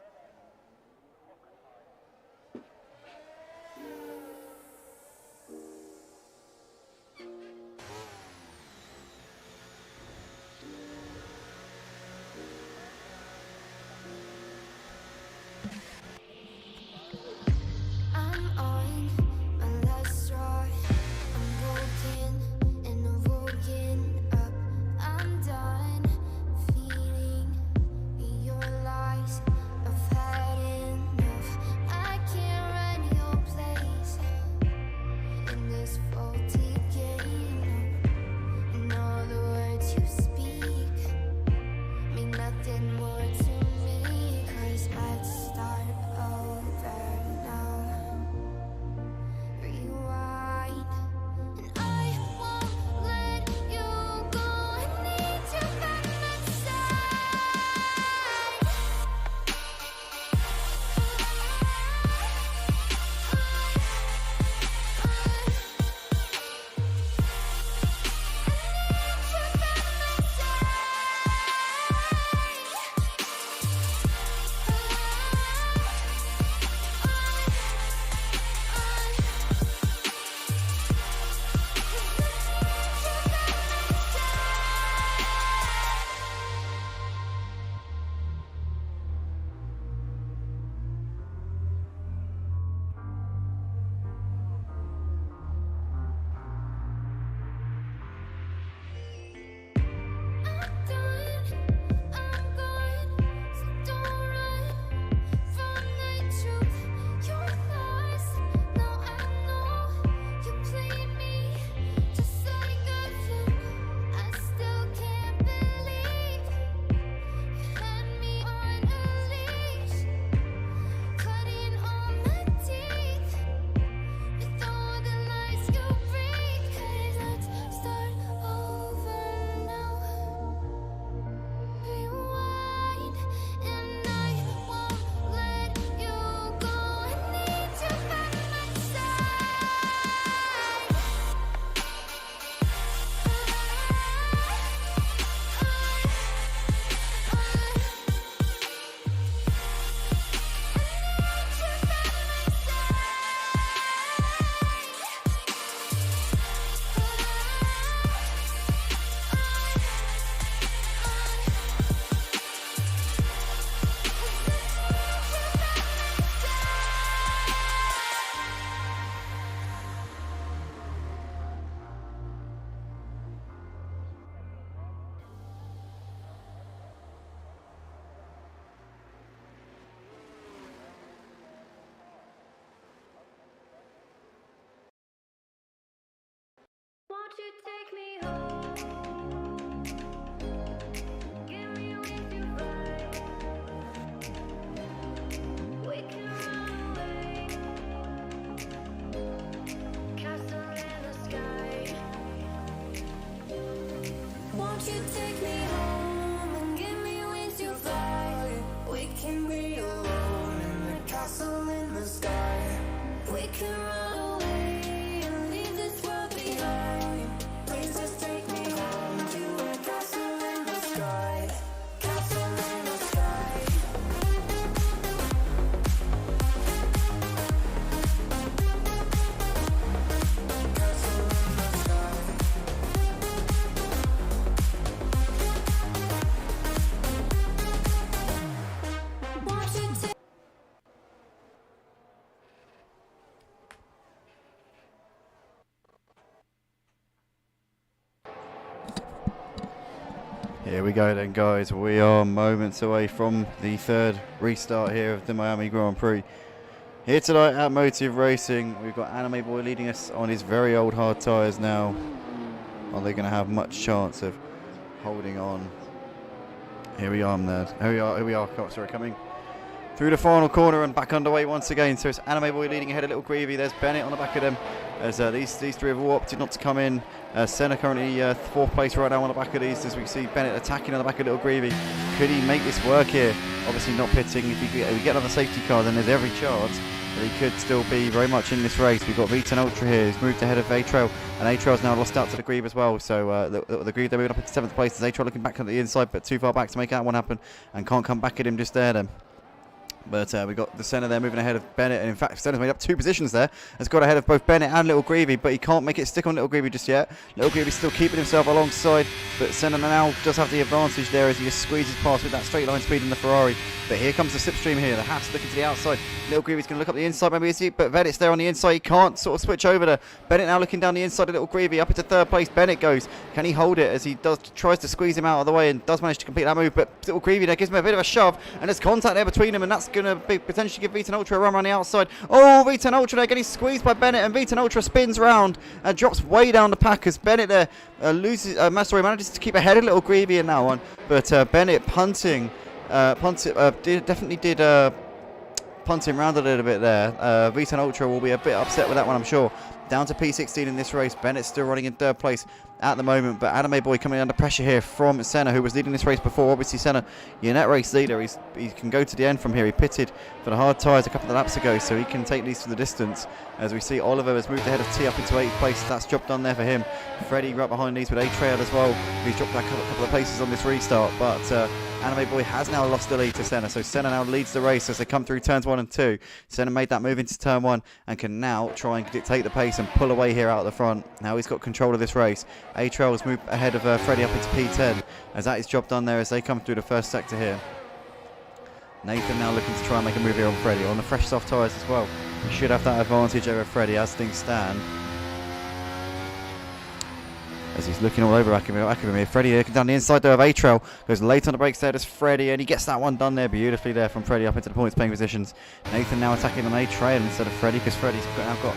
you take me home? Give me wings to fly. We can run away. Castle in the sky. Won't you take me home and give me wings to fly? We can be alone in the castle in the sky. We can run away and leave this world behind. Please just take me home to a castle in the sky. Castle in the sky. Castle in the sky. Won't you take Here we go then, guys. We are moments away from the third restart here of the Miami Grand Prix. Here tonight at Motive Racing, we've got Anime Boy leading us on his very old hard tyres now. Are they going to have much chance of holding on? Here we are, Ned. Here we are. Sorry, coming through the final corner and back underway once again. So it's Anime Boy leading ahead a little Greavy. There's Bennett on the back of them. As these three have all opted not to come in. Senna currently fourth place right now on the back of these, as we see Bennett attacking on the back of little Greavy. Could he make this work here? Obviously not pitting. If we get another safety car, then there's every chance that he could still be very much in this race. We've got V10 Ultra here. He's moved ahead of A-Trail, and A-Trail's now lost out to the Greave as well. So the Greave, they're moving up into 7th place. There's A-Trail looking back at the inside, but too far back to make that one happen, and can't come back at him just there then. But we've got the Senna there moving ahead of Bennett, and in fact Senna's made up 2 positions there. Has got ahead of both Bennett and Little Greavy, but he can't make it stick on Little Greavy just yet. Little Greavy's still keeping himself alongside, but Senna now does have the advantage there as he just squeezes past with that straight line speed in the Ferrari. But here comes the slipstream here. The Haas looking to the outside. Little Greavy's going to look up the inside, maybe is he? But Bennett's there on the inside. He can't sort of switch over there. Bennett now looking down the inside of Little Greavy. Up into 3rd place. Bennett goes. Can he hold it as he tries to squeeze him out of the way and does manage to complete that move? But Little Greavy there gives him a bit of a shove, and there's contact there between them, and that's going to potentially give V10 Ultra a run around the outside. Oh, V10 Ultra there getting squeezed by Bennett, and V10 Ultra spins round and drops way down the pack as Bennett there manages to keep ahead of Little Greavy in that one. But Bennett punting definitely did punt him round a little bit there. V10 Ultra will be a bit upset with that one, I'm sure. Down to P16 in this race. Bennett's still running in 3rd place at the moment, but Anime Boy coming under pressure here from Senna, who was leading this race before. Obviously Senna, your net race leader, he can go to the end from here. He pitted for the hard tyres a couple of laps ago, so he can take these to the distance. As we see, Oliver has moved ahead of T up into 8th place. That's job done there for him. Freddie right behind these with A-Trail as well, who's dropped back a couple of places on this restart, but Anime Boy has now lost the lead to Senna, so Senna now leads the race as they come through turns 1 and 2. Senna made that move into turn 1 and can now try and dictate the pace and pull away here out the front. Now he's got control of this race. A-Trail's moved ahead of Freddie up into P10, as that is job done there as they come through the first sector here. Nathan now looking to try and make a move here on Freddie on the fresh soft tyres as well. He should have that advantage over Freddie as things stand. As he's looking all over back of him here. Freddie looking down the inside there of A-Trail. Goes late on the brakes there, does Freddie, and he gets that one done there beautifully there from Freddie up into the points paying positions. Nathan now attacking on A-Trail instead of Freddie, because Freddie's now got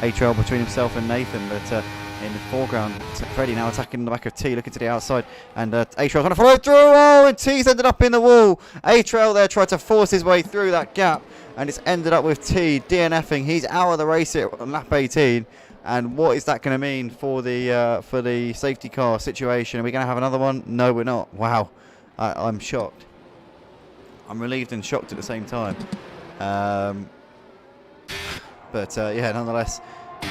A-Trail between himself and Nathan, but in the foreground, Freddie now attacking on the back of T, looking to the outside, and A-Trail's trying to follow through. Oh, and T's ended up in the wall. A-Trail there tried to force his way through that gap, and it's ended up with T DNFing. He's out of the race here on lap 18. And what is that going to mean for the safety car situation? Are we going to have another one? No, we're not. Wow, I'm shocked. I'm relieved and shocked at the same time. But yeah, nonetheless,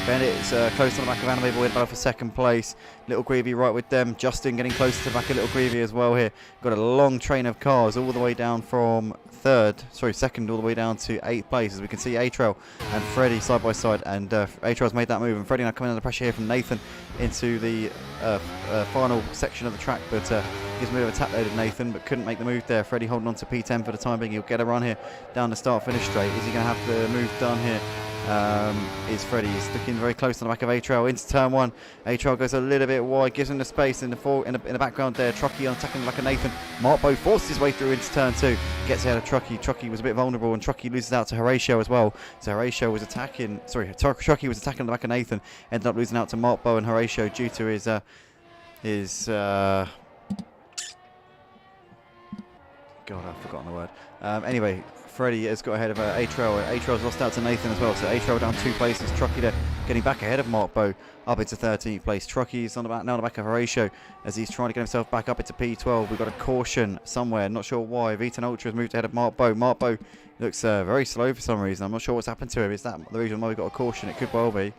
Bennett's close on the back of Anime Boy, battle for 2nd place. Little Greavy right with them. Justin getting close to the back of Little Greavy as well here. Got a long train of cars all the way down from 2nd all the way down to 8th place, as we can see A-Trail and Freddie side by side, and A-Trail's made that move, and Freddie now coming under pressure here from Nathan into the final section of the track, but gives a bit of a tap there to Nathan, but couldn't make the move there. Freddie holding on to P10 for the time being. He'll get a run here down the start finish straight. Is he going to have the move done here is Freddie. He's looking very close on the back of A-Trail into turn 1. A-Trail goes a little bit wide, gives him the space in the background there. Truckee on attacking like a Nathan. Markbo forces his way through into turn 2, gets ahead of Truckee. Truckee was a bit vulnerable, and Truckee loses out to Horatio as well. So Horatio was attacking, Truckee was attacking on the back of Nathan, ended up losing out to Markbo and Horatio due to his God, I've forgotten the word. Anyway, Freddie has got ahead of A-Trail. A-Trail's lost out to Nathan as well, so A-Trail down 2 places. Truckee there getting back ahead of Markbo up into 13th place. Truckee's now on the back of Horatio as he's trying to get himself back up into P12. We've got a caution somewhere, not sure why. Vitan Ultra has moved ahead of Markbo. Markbo looks very slow for some reason. I'm not sure what's happened to him. Is that the reason why we got a caution? It could well be.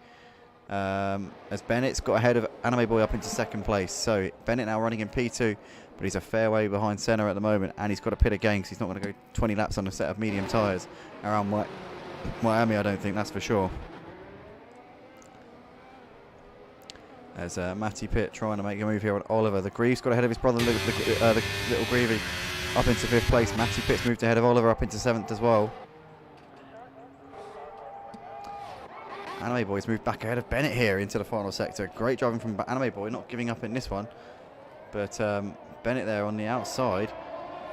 As Bennett's got ahead of Anime Boy up into 2nd place. So Bennett now running in P2. But he's a fair way behind centre at the moment, and he's got to pit again because he's not going to go 20 laps on a set of medium tyres around Miami, I don't think, that's for sure. As Matty Pitt trying to make a move here on Oliver. The Greaves got ahead of his brother, the little Greavy, up into 5th place. Matty Pitt's moved ahead of Oliver up into 7th as well. Anime Boy's moved back ahead of Bennett here into the final sector. Great driving from Anime Boy, not giving up in this one. But Bennett there on the outside.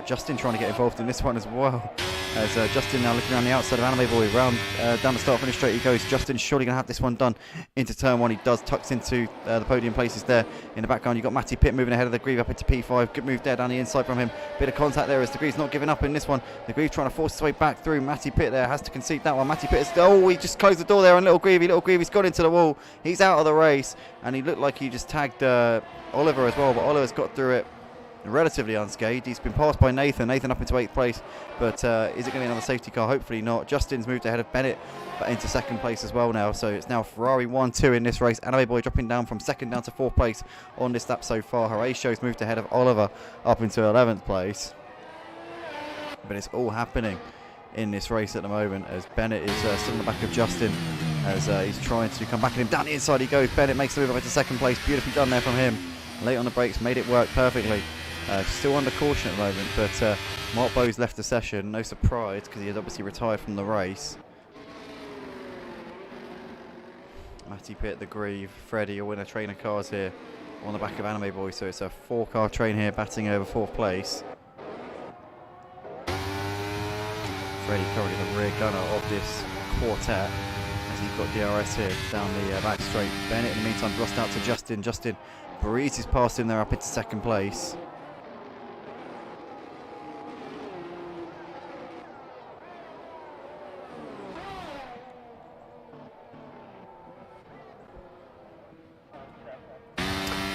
Justin trying to get involved in this one as well. As Justin now looking around the outside of Anime Boy. Round down the start finish straight he goes. Justin's surely going to have this one done into turn 1. He does, tucks into the podium places there. In the background you've got Matty Pitt moving ahead of the Grieve up into P5. Good move there down the inside from him. Bit of contact there as the Grieve's not giving up in this one. The Grieve trying to force his way back through. Matty Pitt there has to concede that one. Matty Pitt is, oh, he just closed the door there on Little Grievy. Little Grievy's gone into the wall. He's out of the race, and he looked like he just tagged Oliver as well, but Oliver's got through it relatively unscathed. He's been passed by Nathan up into 8th place, but is it going to be another safety car? Hopefully not. Justin's moved ahead of Bennett but into 2nd place as well now, so it's now Ferrari 1-2 in this race. Anime Boy dropping down from 2nd down to 4th place on this lap so far. Horatio's moved ahead of Oliver up into 11th place, but it's all happening in this race at the moment as Bennett is still in the back of Justin as he's trying to come back at him. Down the inside he goes. Bennett makes the move up into 2nd place. Beautifully done there from him. Late on the brakes, made it work perfectly. Still under caution at the moment, but Mark Bowe's left the session. No surprise because he had obviously retired from the race. Matty Pitt, the Grieve, Freddie, a winner train of cars here on the back of Anime Boy, so it's a 4-car train here batting over 4th place. Freddie currently the rear gunner of this quartet as he's got DRS here down the back straight. Bennett in the meantime lost out to Justin. Justin breezes past him there up into 2nd place.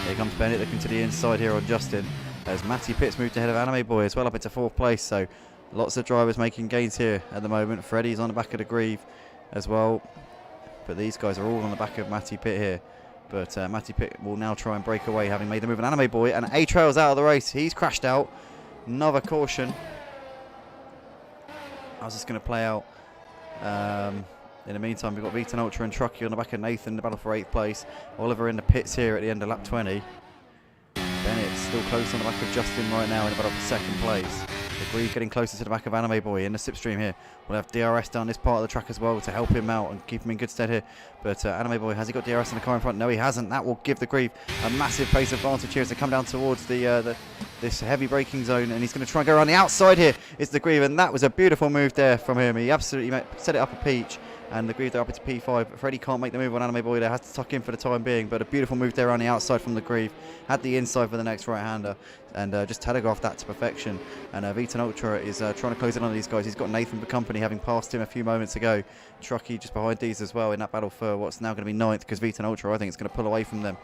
Here comes Bennett looking to the inside here on Justin as Matty Pitt's moved ahead of Anime Boy as well up into 4th place, so lots of drivers making gains here at the moment. Freddie's on the back of the Grieve as well, but these guys are all on the back of Matty Pitt here. But Matty Pitt will now try and break away, having made the move on Anime Boy, and A-Trail's out of the race. He's crashed out. Another caution. How's this going to play out? In the meantime, we've got Vitan Ultra and Truckee on the back of Nathan in the battle for 8th place. Oliver in the pits here at the end of lap 20. Bennett's still close on the back of Justin right now in the battle for 2nd place. The Grieve getting closer to the back of Anime Boy in the slipstream here. We'll have DRS down this part of the track as well to help him out and keep him in good stead here. But Anime Boy, has he got DRS in the car in front? No, he hasn't. That will give the Grieve a massive pace advantage here as they come down towards this heavy braking zone, and he's going to try and go around the outside here. It's the Grieve, and that was a beautiful move there from him. He absolutely set it up a peach. And the Grieve there up into P5. Freddie can't make the move on Anime Boy there, has to tuck in for the time being, but a beautiful move there on the outside from the Grieve. Had the inside for the next right-hander and just telegraphed that to perfection. And Vitan Ultra is trying to close in on these guys. He's got Nathan for company, having passed him a few moments ago. Truckee just behind these as well in that battle for what's now going to be 9th, because Vitan Ultra, I think, is going to pull away from them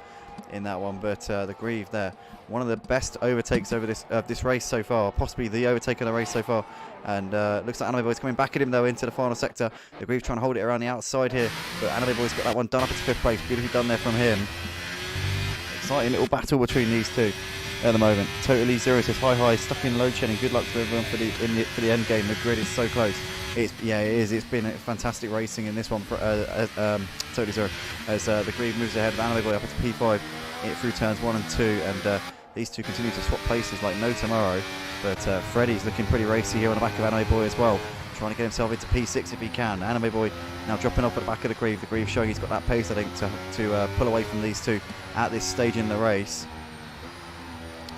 in that one. But the Grieve there, one of the best overtakes over this race so far, possibly the overtake of the race so far. And looks like Anime Boy's coming back at him though into the final sector. The Grieve trying to hold it around the outside here, but Anime Boy's got that one done up into 5th place. Beautifully done there from him. Exciting little battle between these two at the moment. Totally Zero says hi, stuck in load shedding. Good luck to everyone for the end game. The grid is so close. It is. It's been fantastic racing in this one for Totally Zero as the Grieve moves ahead of Anime Boy up into P5 through turns 1 and 2, and these two continue to swap places like no tomorrow. But Freddie's looking pretty racy here on the back of Anime Boy as well, trying to get himself into P6 if he can. Anime Boy now dropping off at the back of the Grieve. The Grieve showing he's got that pace, I think, to pull away from these two at this stage in the race.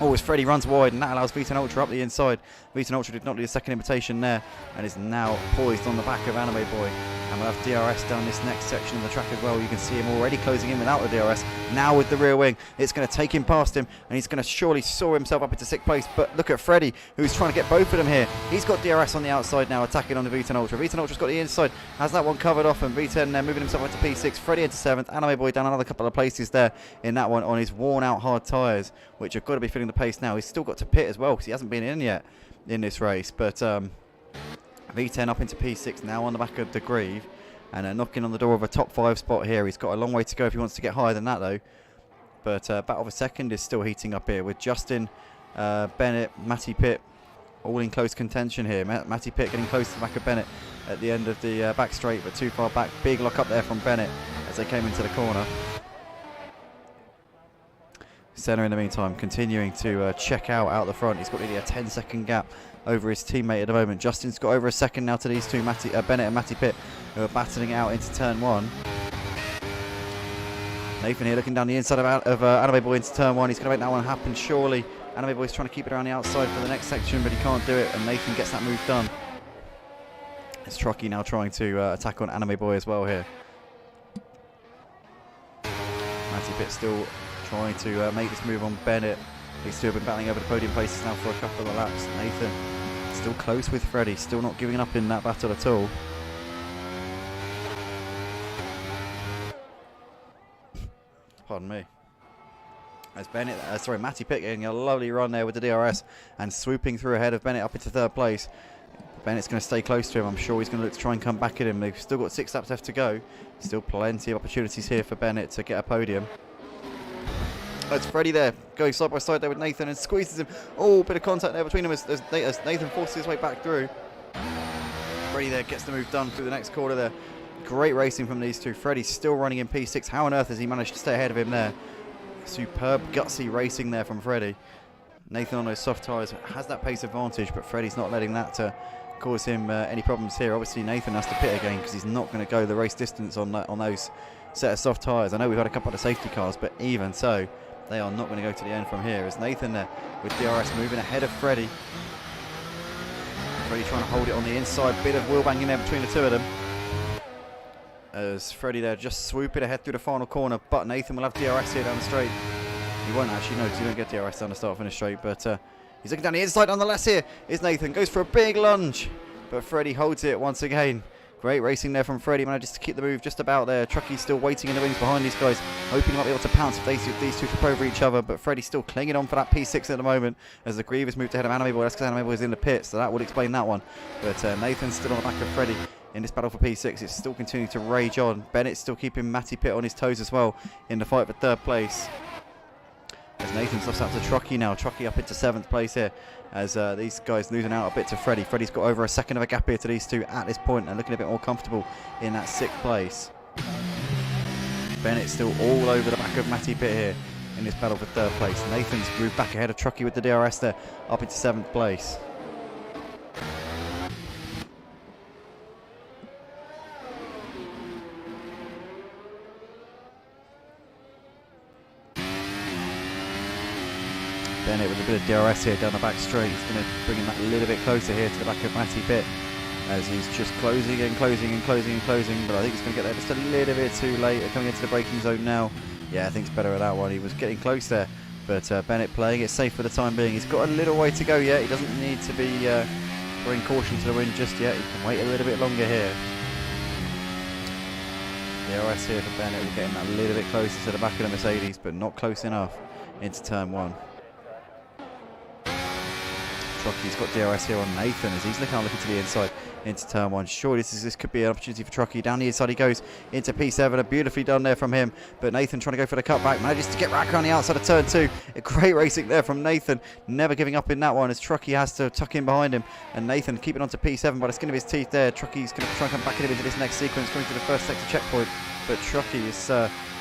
Oh, as Freddy runs wide, and that allows V10 Ultra up the inside. V10 Ultra did not need a second invitation there, and is now poised on the back of Anime Boy. And we'll have DRS down this next section of the track as well. You can see him already closing in without the DRS. Now with the rear wing, it's going to take him past him, and he's going to surely soar himself up into 6th place. But look at Freddy, who's trying to get both of them here. He's got DRS on the outside now, attacking on the V10 Ultra. V10 Ultra's got the inside, has that one covered off, and V10 there moving himself into P6. Freddy into 7th. Anime Boy down another couple of places there in that one on his worn-out hard tyres, which have got to be feeling the pace now. He's still got to pit as well because he hasn't been in yet in this race. But V10 up into P6 now on the back of the Grieve, and knocking on the door of a top 5 spot here. He's got a long way to go if he wants to get higher than that though. But battle of a second is still heating up here with Justin, Bennett, Matty Pitt all in close contention here. Matty Pitt getting close to the back of Bennett at the end of the back straight, but too far back. Big lock up there from Bennett as they came into the corner. Senna in the meantime continuing to check out the front. He's got nearly a 10-second gap over his teammate at the moment. Justin's got over a second now to these two, Bennett and Matty Pitt, who are battling out into turn 1. Nathan here looking down the inside of Anime Boy into turn 1. He's going to make that one happen surely. Anime Boy's trying to keep it around the outside for the next section, but he can't do it, and Nathan gets that move done. It's Truckee now trying to attack on Anime Boy as well here. Matty Pitt still trying to make this move on Bennett. These two have been battling over the podium places now for a couple of laps. Nathan still close with Freddy, still not giving up in that battle at all. Pardon me. As Matty Pitt getting a lovely run there with the DRS and swooping through ahead of Bennett up into 3rd place. Bennett's going to stay close to him. I'm sure he's going to look to try and come back at him. They've still got 6 laps left to go. Still plenty of opportunities here for Bennett to get a podium. It's Freddy there, going side by side there with Nathan and squeezes him. Oh, bit of contact there between them as Nathan forces his way back through. Freddy there gets the move done through the next corner there. Great racing from these two. Freddy's still running in P6. How on earth has he managed to stay ahead of him there? Superb, gutsy racing there from Freddy. Nathan on those soft tyres has that pace advantage, but Freddy's not letting that cause him any problems here. Obviously, Nathan has to pit again because he's not going to go the race distance on those set of soft tyres. I know we've had a couple of safety cars, but even so, they are not going to go to the end from here. As Nathan there with DRS moving ahead of Freddy. Freddy trying to hold it on the inside. Bit of wheel banging there between the two of them. As Freddy there just swooping ahead through the final corner. But Nathan will have DRS here down the straight. He won't actually know because you don't get DRS down the start finish straight. But he's looking down the inside nonetheless here. Is Nathan. Goes for a big lunge. But Freddy holds it once again. Great racing there from Freddy, manages to keep the move just about there. Truckee's still waiting in the wings behind these guys, hoping he might be able to pounce if these two trip over each other, but Freddy's still clinging on for that P6 at the moment as the Grieve has moved ahead of Anime Boy. That's because Anime Boy is in the pit, so that would explain that one. But Nathan's still on the back of Freddy in this battle for P6. It's still continuing to rage on. Bennett's still keeping Matty Pitt on his toes as well in the fight for 3rd place. As Nathan stops out to Truckee now. Truckee up into 7th place here as these guys losing out a bit to Freddy. Freddy's got over a second of a gap here to these two at this point and looking a bit more comfortable in that 6th place. Bennett's still all over the back of Matty Pitt here in this battle for 3rd place. Nathan's moved back ahead of Truckee with the DRS there up into 7th place. Bennett with a bit of DRS here down the back straight. He's going to bring him that a little bit closer here to the back of Matty Pitt as he's just closing and closing and closing and closing. But I think he's going to get there just a little bit too late. Coming into the braking zone now. Yeah, I think it's better at that one. He was getting close there. But Bennett playing it safe for the time being. He's got a little way to go yet. He doesn't need to be bring caution to the wind just yet. He can wait a little bit longer here. DRS here for Bennett. We're getting that a little bit closer to the back of the Mercedes, but not close enough into turn 1. Truckee's got DRS here on Nathan as he's looking to the inside into turn 1. Surely this could be an opportunity for Truckee. Down the inside he goes into P7. A beautifully done there from him. But Nathan trying to go for the cutback. Manages to get right around the outside of turn 2. A great racing there from Nathan. Never giving up in that one as Truckee has to tuck in behind him. And Nathan keeping on to P7 by the skin of his teeth there. Truckee's going to try and come back into this next sequence, going to the first sector checkpoint. But Truckee is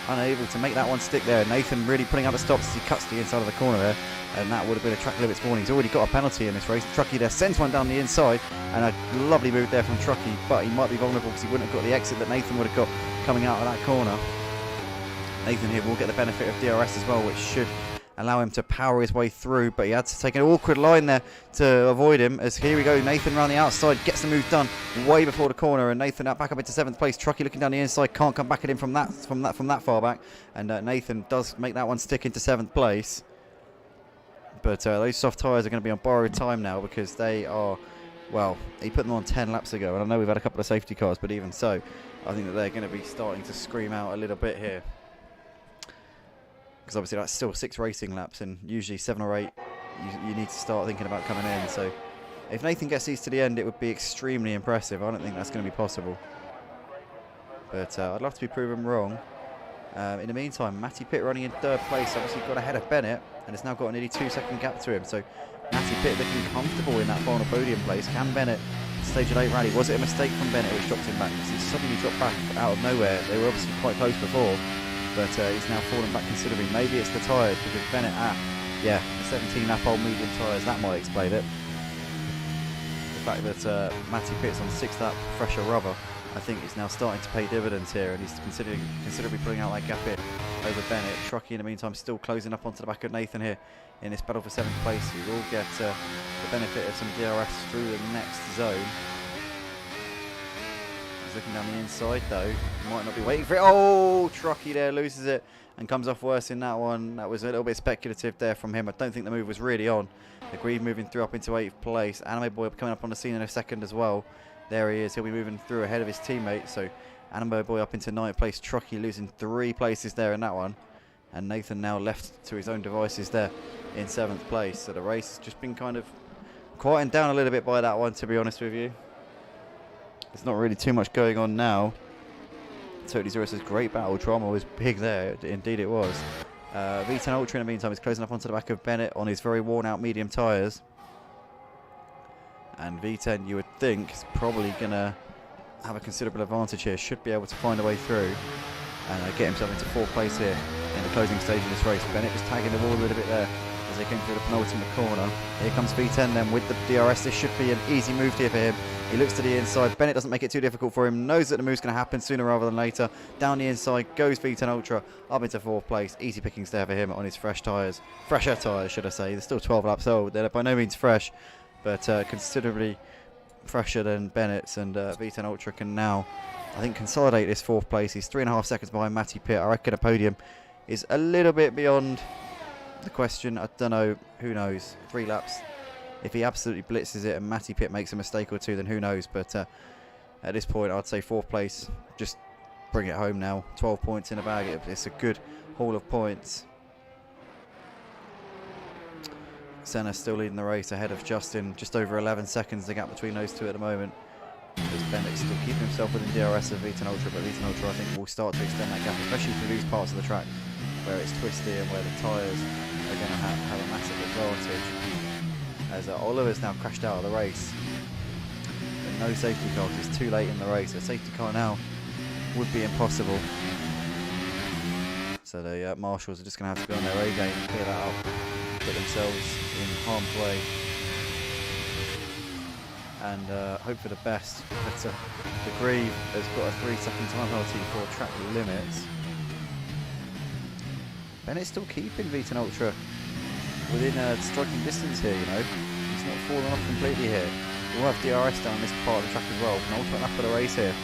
unable to make that one stick there. Nathan really putting out the stops as he cuts to the inside of the corner there, and that would have been a track limits warning. He's already got a penalty in this race. Truckee there sends one down the inside, and a lovely move there from Truckee, but he might be vulnerable because he wouldn't have got the exit that Nathan would have got coming out of that corner. Nathan here will get the benefit of DRS as well, which should allow him to power his way through, but he had to take an awkward line there to avoid him, as here we go, Nathan around the outside, gets the move done way before the corner, and Nathan back up into 7th place. Truckee looking down the inside, can't come back at him from that far back, and Nathan does make that one stick into 7th place. But those soft tyres are going to be on borrowed time now, because they are, well, he put them on 10 laps ago, and I know we've had a couple of safety cars, but even so, I think that they're going to be starting to scream out a little bit here. Because obviously that's still 6 racing laps, and usually 7 or 8 you need to start thinking about coming in. So if Nathan gets these to the end, it would be extremely impressive. I don't think that's going to be possible, but I'd love to be proven wrong. In the meantime, Matty Pitt running in 3rd place, obviously got ahead of Bennett, and it's now got a nearly 2-second gap to him. So Matty Pitt looking comfortable in that final podium place. Can Bennett stage a late rally? Was it a mistake from Bennett which dropped him back? Because he suddenly dropped back out of nowhere. They were obviously quite close before, but he's now fallen back considerably. Maybe it's the tyres, because Bennett the 17 lap old medium tyres, that might explain it. The fact that Matty Pitt's on 6th lap fresher rubber, I think is now starting to pay dividends here, and he's considerably putting out that gap here over Bennett. Truckee in the meantime still closing up onto the back of Nathan here in this battle for 7th place. He will get the benefit of some DRS through the next zone. Looking down the inside though, might not be waiting for it. Oh, Truckee there loses it and comes off worse in that one. That was a little bit speculative there from him. I don't think the move was really on. The Grieve moving through up into 8th place. Anime Boy coming up on the scene in a second as well. There he is. He'll be moving through ahead of his teammate. So Anime Boy up into 9th place. Truckee losing 3 places there in that one. And Nathan now left to his own devices there in 7th place. So the race has just been kind of quietened down a little bit by that one, to be honest with you. There's not really too much going on now. Totally Zero says great battle. Drama was big there. Indeed it was. V10 Ultra in the meantime is closing up onto the back of Bennett on his very worn out medium tyres. And V10, you would think, is probably going to have a considerable advantage here. Should be able to find a way through and get himself into 4th place here in the closing stage of this race. Bennett just tagging the wall a little bit there as they came through the penultimate corner. Here comes V10 then with the DRS. This should be an easy move here for him. He looks to the inside. Bennett doesn't make it too difficult for him. Knows that the move's going to happen sooner rather than later. Down the inside goes V10 Ultra up into 4th place. Easy pickings there for him on his fresh tyres. Fresher tyres, should I say. They're still 12 laps old. They're by no means fresh, but considerably fresher than Bennett's. And V10 Ultra can now, I think, consolidate this 4th place. He's 3.5 seconds behind Matty Pitt. I reckon a podium is a little bit beyond the question. I don't know. Who knows? 3 laps. If he absolutely blitzes it and Matty Pitt makes a mistake or two, then who knows? But at this point, I'd say 4th place. Just bring it home now. 12 points in the bag. It's a good haul of points. Senna still leading the race ahead of Justin. Just over 11 seconds, the gap between those two at the moment. As Bennett still keeping himself within DRS of V10 Ultra, but V10 Ultra I think will start to extend that gap, especially through these parts of the track where it's twisty and where the tyres are going to have a massive advantage. As Oliver's now crashed out of the race. And no safety car, it's too late in the race. A safety car now would be impossible. So the marshals are just going to have to be on their A game, clear that up, put themselves in harm's way, and hope for the best. But the Grieve has got a 3-second time penalty for track limits. Bennett's still keeping V10 Ultra within striking distance here, you know. He's not falling off completely here. We'll have DRS down this part of the track as well. An ultimate lap of the race here.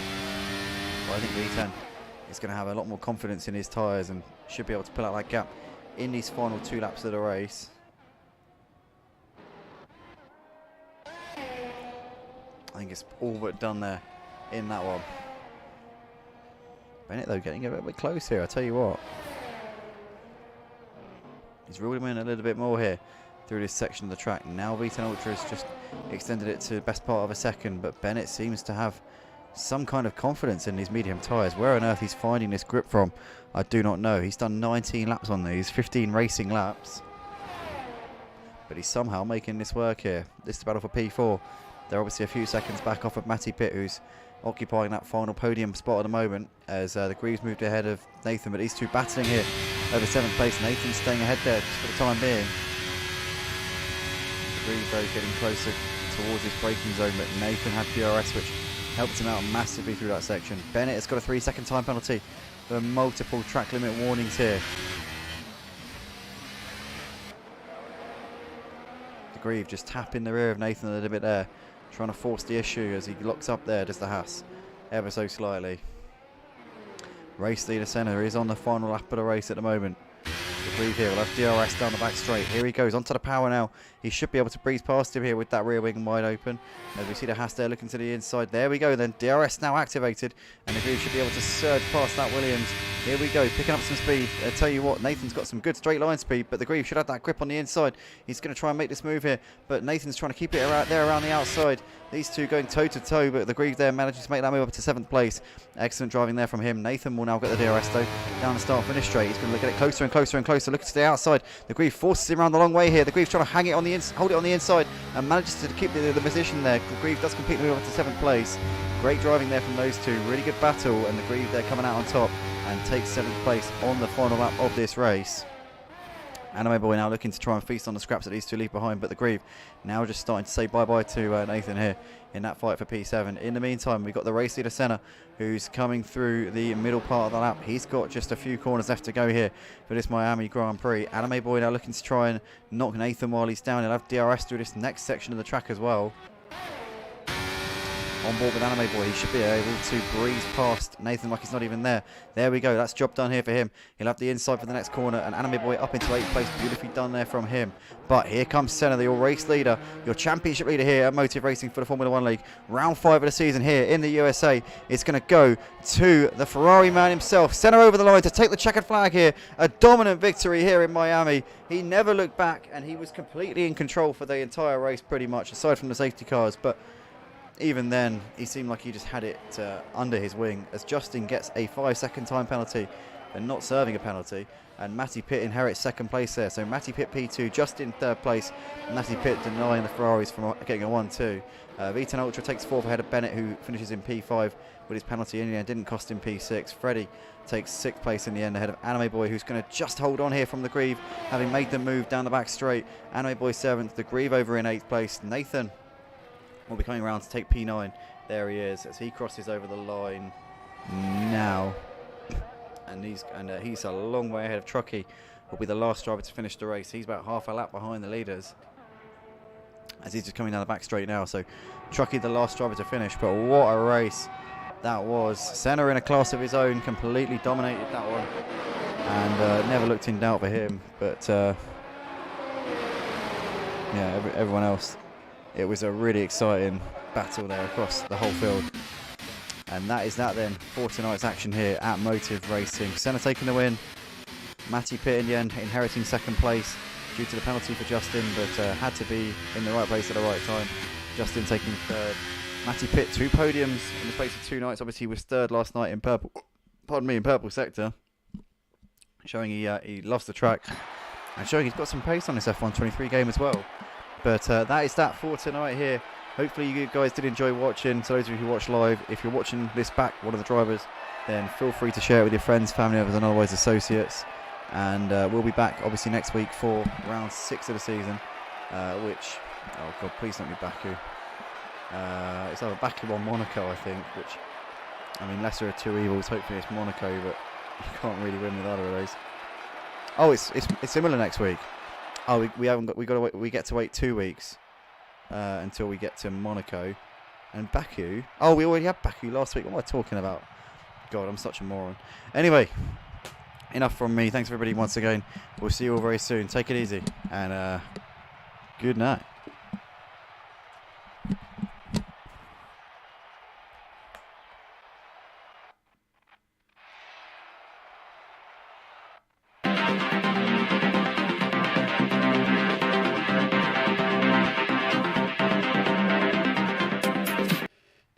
But I think V10 is going to have a lot more confidence in his tyres and should be able to pull out that gap in these final 2 laps of the race. I think it's all but done there in that one. Bennett though getting a bit close here, I tell you what. He's ruled him in a little bit more here through this section of the track. Now V10 Ultra has just extended it to the best part of a second, but Bennett seems to have some kind of confidence in these medium tyres. Where on earth he's finding this grip from, I do not know. He's done 19 laps on these, 15 racing laps, but he's somehow making this work here. This is the battle for P4. They're obviously a few seconds back off of Matty Pitt, who's occupying that final podium spot at the moment, as the Greaves moved ahead of Nathan, but these two battling here over 7th place. Nathan's staying ahead there just for the time being. The Greaves though getting closer towards his braking zone, but Nathan had DRS, which helped him out massively through that section. Bennett has got a 3-second time penalty. There are multiple track limit warnings here. The Greave just tapping the rear of Nathan a little bit there, trying to force the issue as he locks up there, does the Haas, ever so slightly. Race leader Senna is on the final lap of the race at the moment. The Greave here will have DRS down the back straight. Here he goes, onto the power now. He should be able to breeze past him here with that rear wing wide open. As we see the Haas there looking to the inside. There we go then, DRS now activated. And the Greave should be able to surge past that Williams. Here we go, picking up some speed. I tell you what, Nathan's got some good straight line speed, but the Greave should have that grip on the inside. He's going to try and make this move here, but Nathan's trying to keep it around the outside. These two going toe to toe, but the Greave there manages to make that move up to 7th place. Excellent driving there from him. Nathan will now get the DRS though, down the start finish straight. He's going to get it closer and closer and closer, looking to the outside. The Greave forces him around the long way here. The Grieve's trying to hang it on the hold it on the inside and manages to keep the position there. The Greave does complete the move up to 7th place. Great driving there from those two. Really good battle, and the Greave there coming out on top and takes 7th place on the final lap of this race. Anime Boy now looking to try and feast on the scraps that these two leave behind, but the Greave now just starting to say bye-bye to Nathan here in that fight for P7. In the meantime, we've got the race leader Senna, who's coming through the middle part of the lap. He's got just a few corners left to go here for this Miami Grand Prix. Anime Boy now looking to try and knock Nathan while he's down. He'll have DRS through this next section of the track as well. On board with Anime Boy, he should be able to breeze past Nathan like he's not even there. There we go, that's job done here for him. He'll have the inside for the next corner, and Anime Boy up into 8th place. Beautifully done there from him. But here comes Senna, your race leader, your championship leader here at Motive Racing for the Formula 1 League. Round 5 of the season here in the USA. It's going to go to the Ferrari man himself. Senna over the line to take the checkered flag here. A dominant victory here in Miami. He never looked back, and he was completely in control for the entire race pretty much, aside from the safety cars. But even then, he seemed like he just had it under his wing, as Justin gets a 5-second time penalty and not serving a penalty, and Matty Pitt inherits 2nd place there. So Matty Pitt P2, Justin 3rd place, Matty Pitt denying the Ferraris from getting a 1-2. V10 Ultra takes 4th ahead of Bennett, who finishes in P5 with his penalty in the end, didn't cost him P6. Freddie takes 6th place in the end ahead of Anime Boy, who's going to just hold on here from the Greave, having made the move down the back straight. Anime Boy 7th, the Greave over in 8th place. Nathan will be coming around to take P9. There he is as he crosses over the line now, and he's a long way ahead of Truckee. Will be the last driver to finish the race. He's about half a lap behind the leaders as he's just coming down the back straight now. So Truckee the last driver to finish, but what a race that was. Senna in a class of his own, completely dominated that one, and never looked in doubt for him. But yeah, everyone else, it was a really exciting battle there across the whole field. And that is that then for tonight's action here at Motive Racing. Senna taking the win. Matty Pitt in the end inheriting 2nd place due to the penalty for Justin, but had to be in the right place at the right time. Justin taking 3rd. Matty Pitt 2 podiums in the space of 2 nights. Obviously he was 3rd last night in purple. Pardon me, in purple sector, showing he loves the track and showing he's got some pace on this F1 23 game as well. But that is that for tonight here. Hopefully you guys did enjoy watching. To those of you who watch live, if you're watching this back, one of the drivers, then feel free to share it with your friends, family members and otherwise associates. And we'll be back obviously next week for round 6 of the season, which, oh god, please don't be Baku. It's either Baku or Monaco, I think, which, I mean, lesser of two evils. Hopefully it's Monaco, but you can't really win with either of those. Oh, it's similar next week. Oh, we get to wait 2 weeks until we get to Monaco and Baku. Oh, we already had Baku last week. What am I talking about? God, I'm such a moron. Anyway, enough from me. Thanks everybody once again. We'll see you all very soon. Take it easy and good night.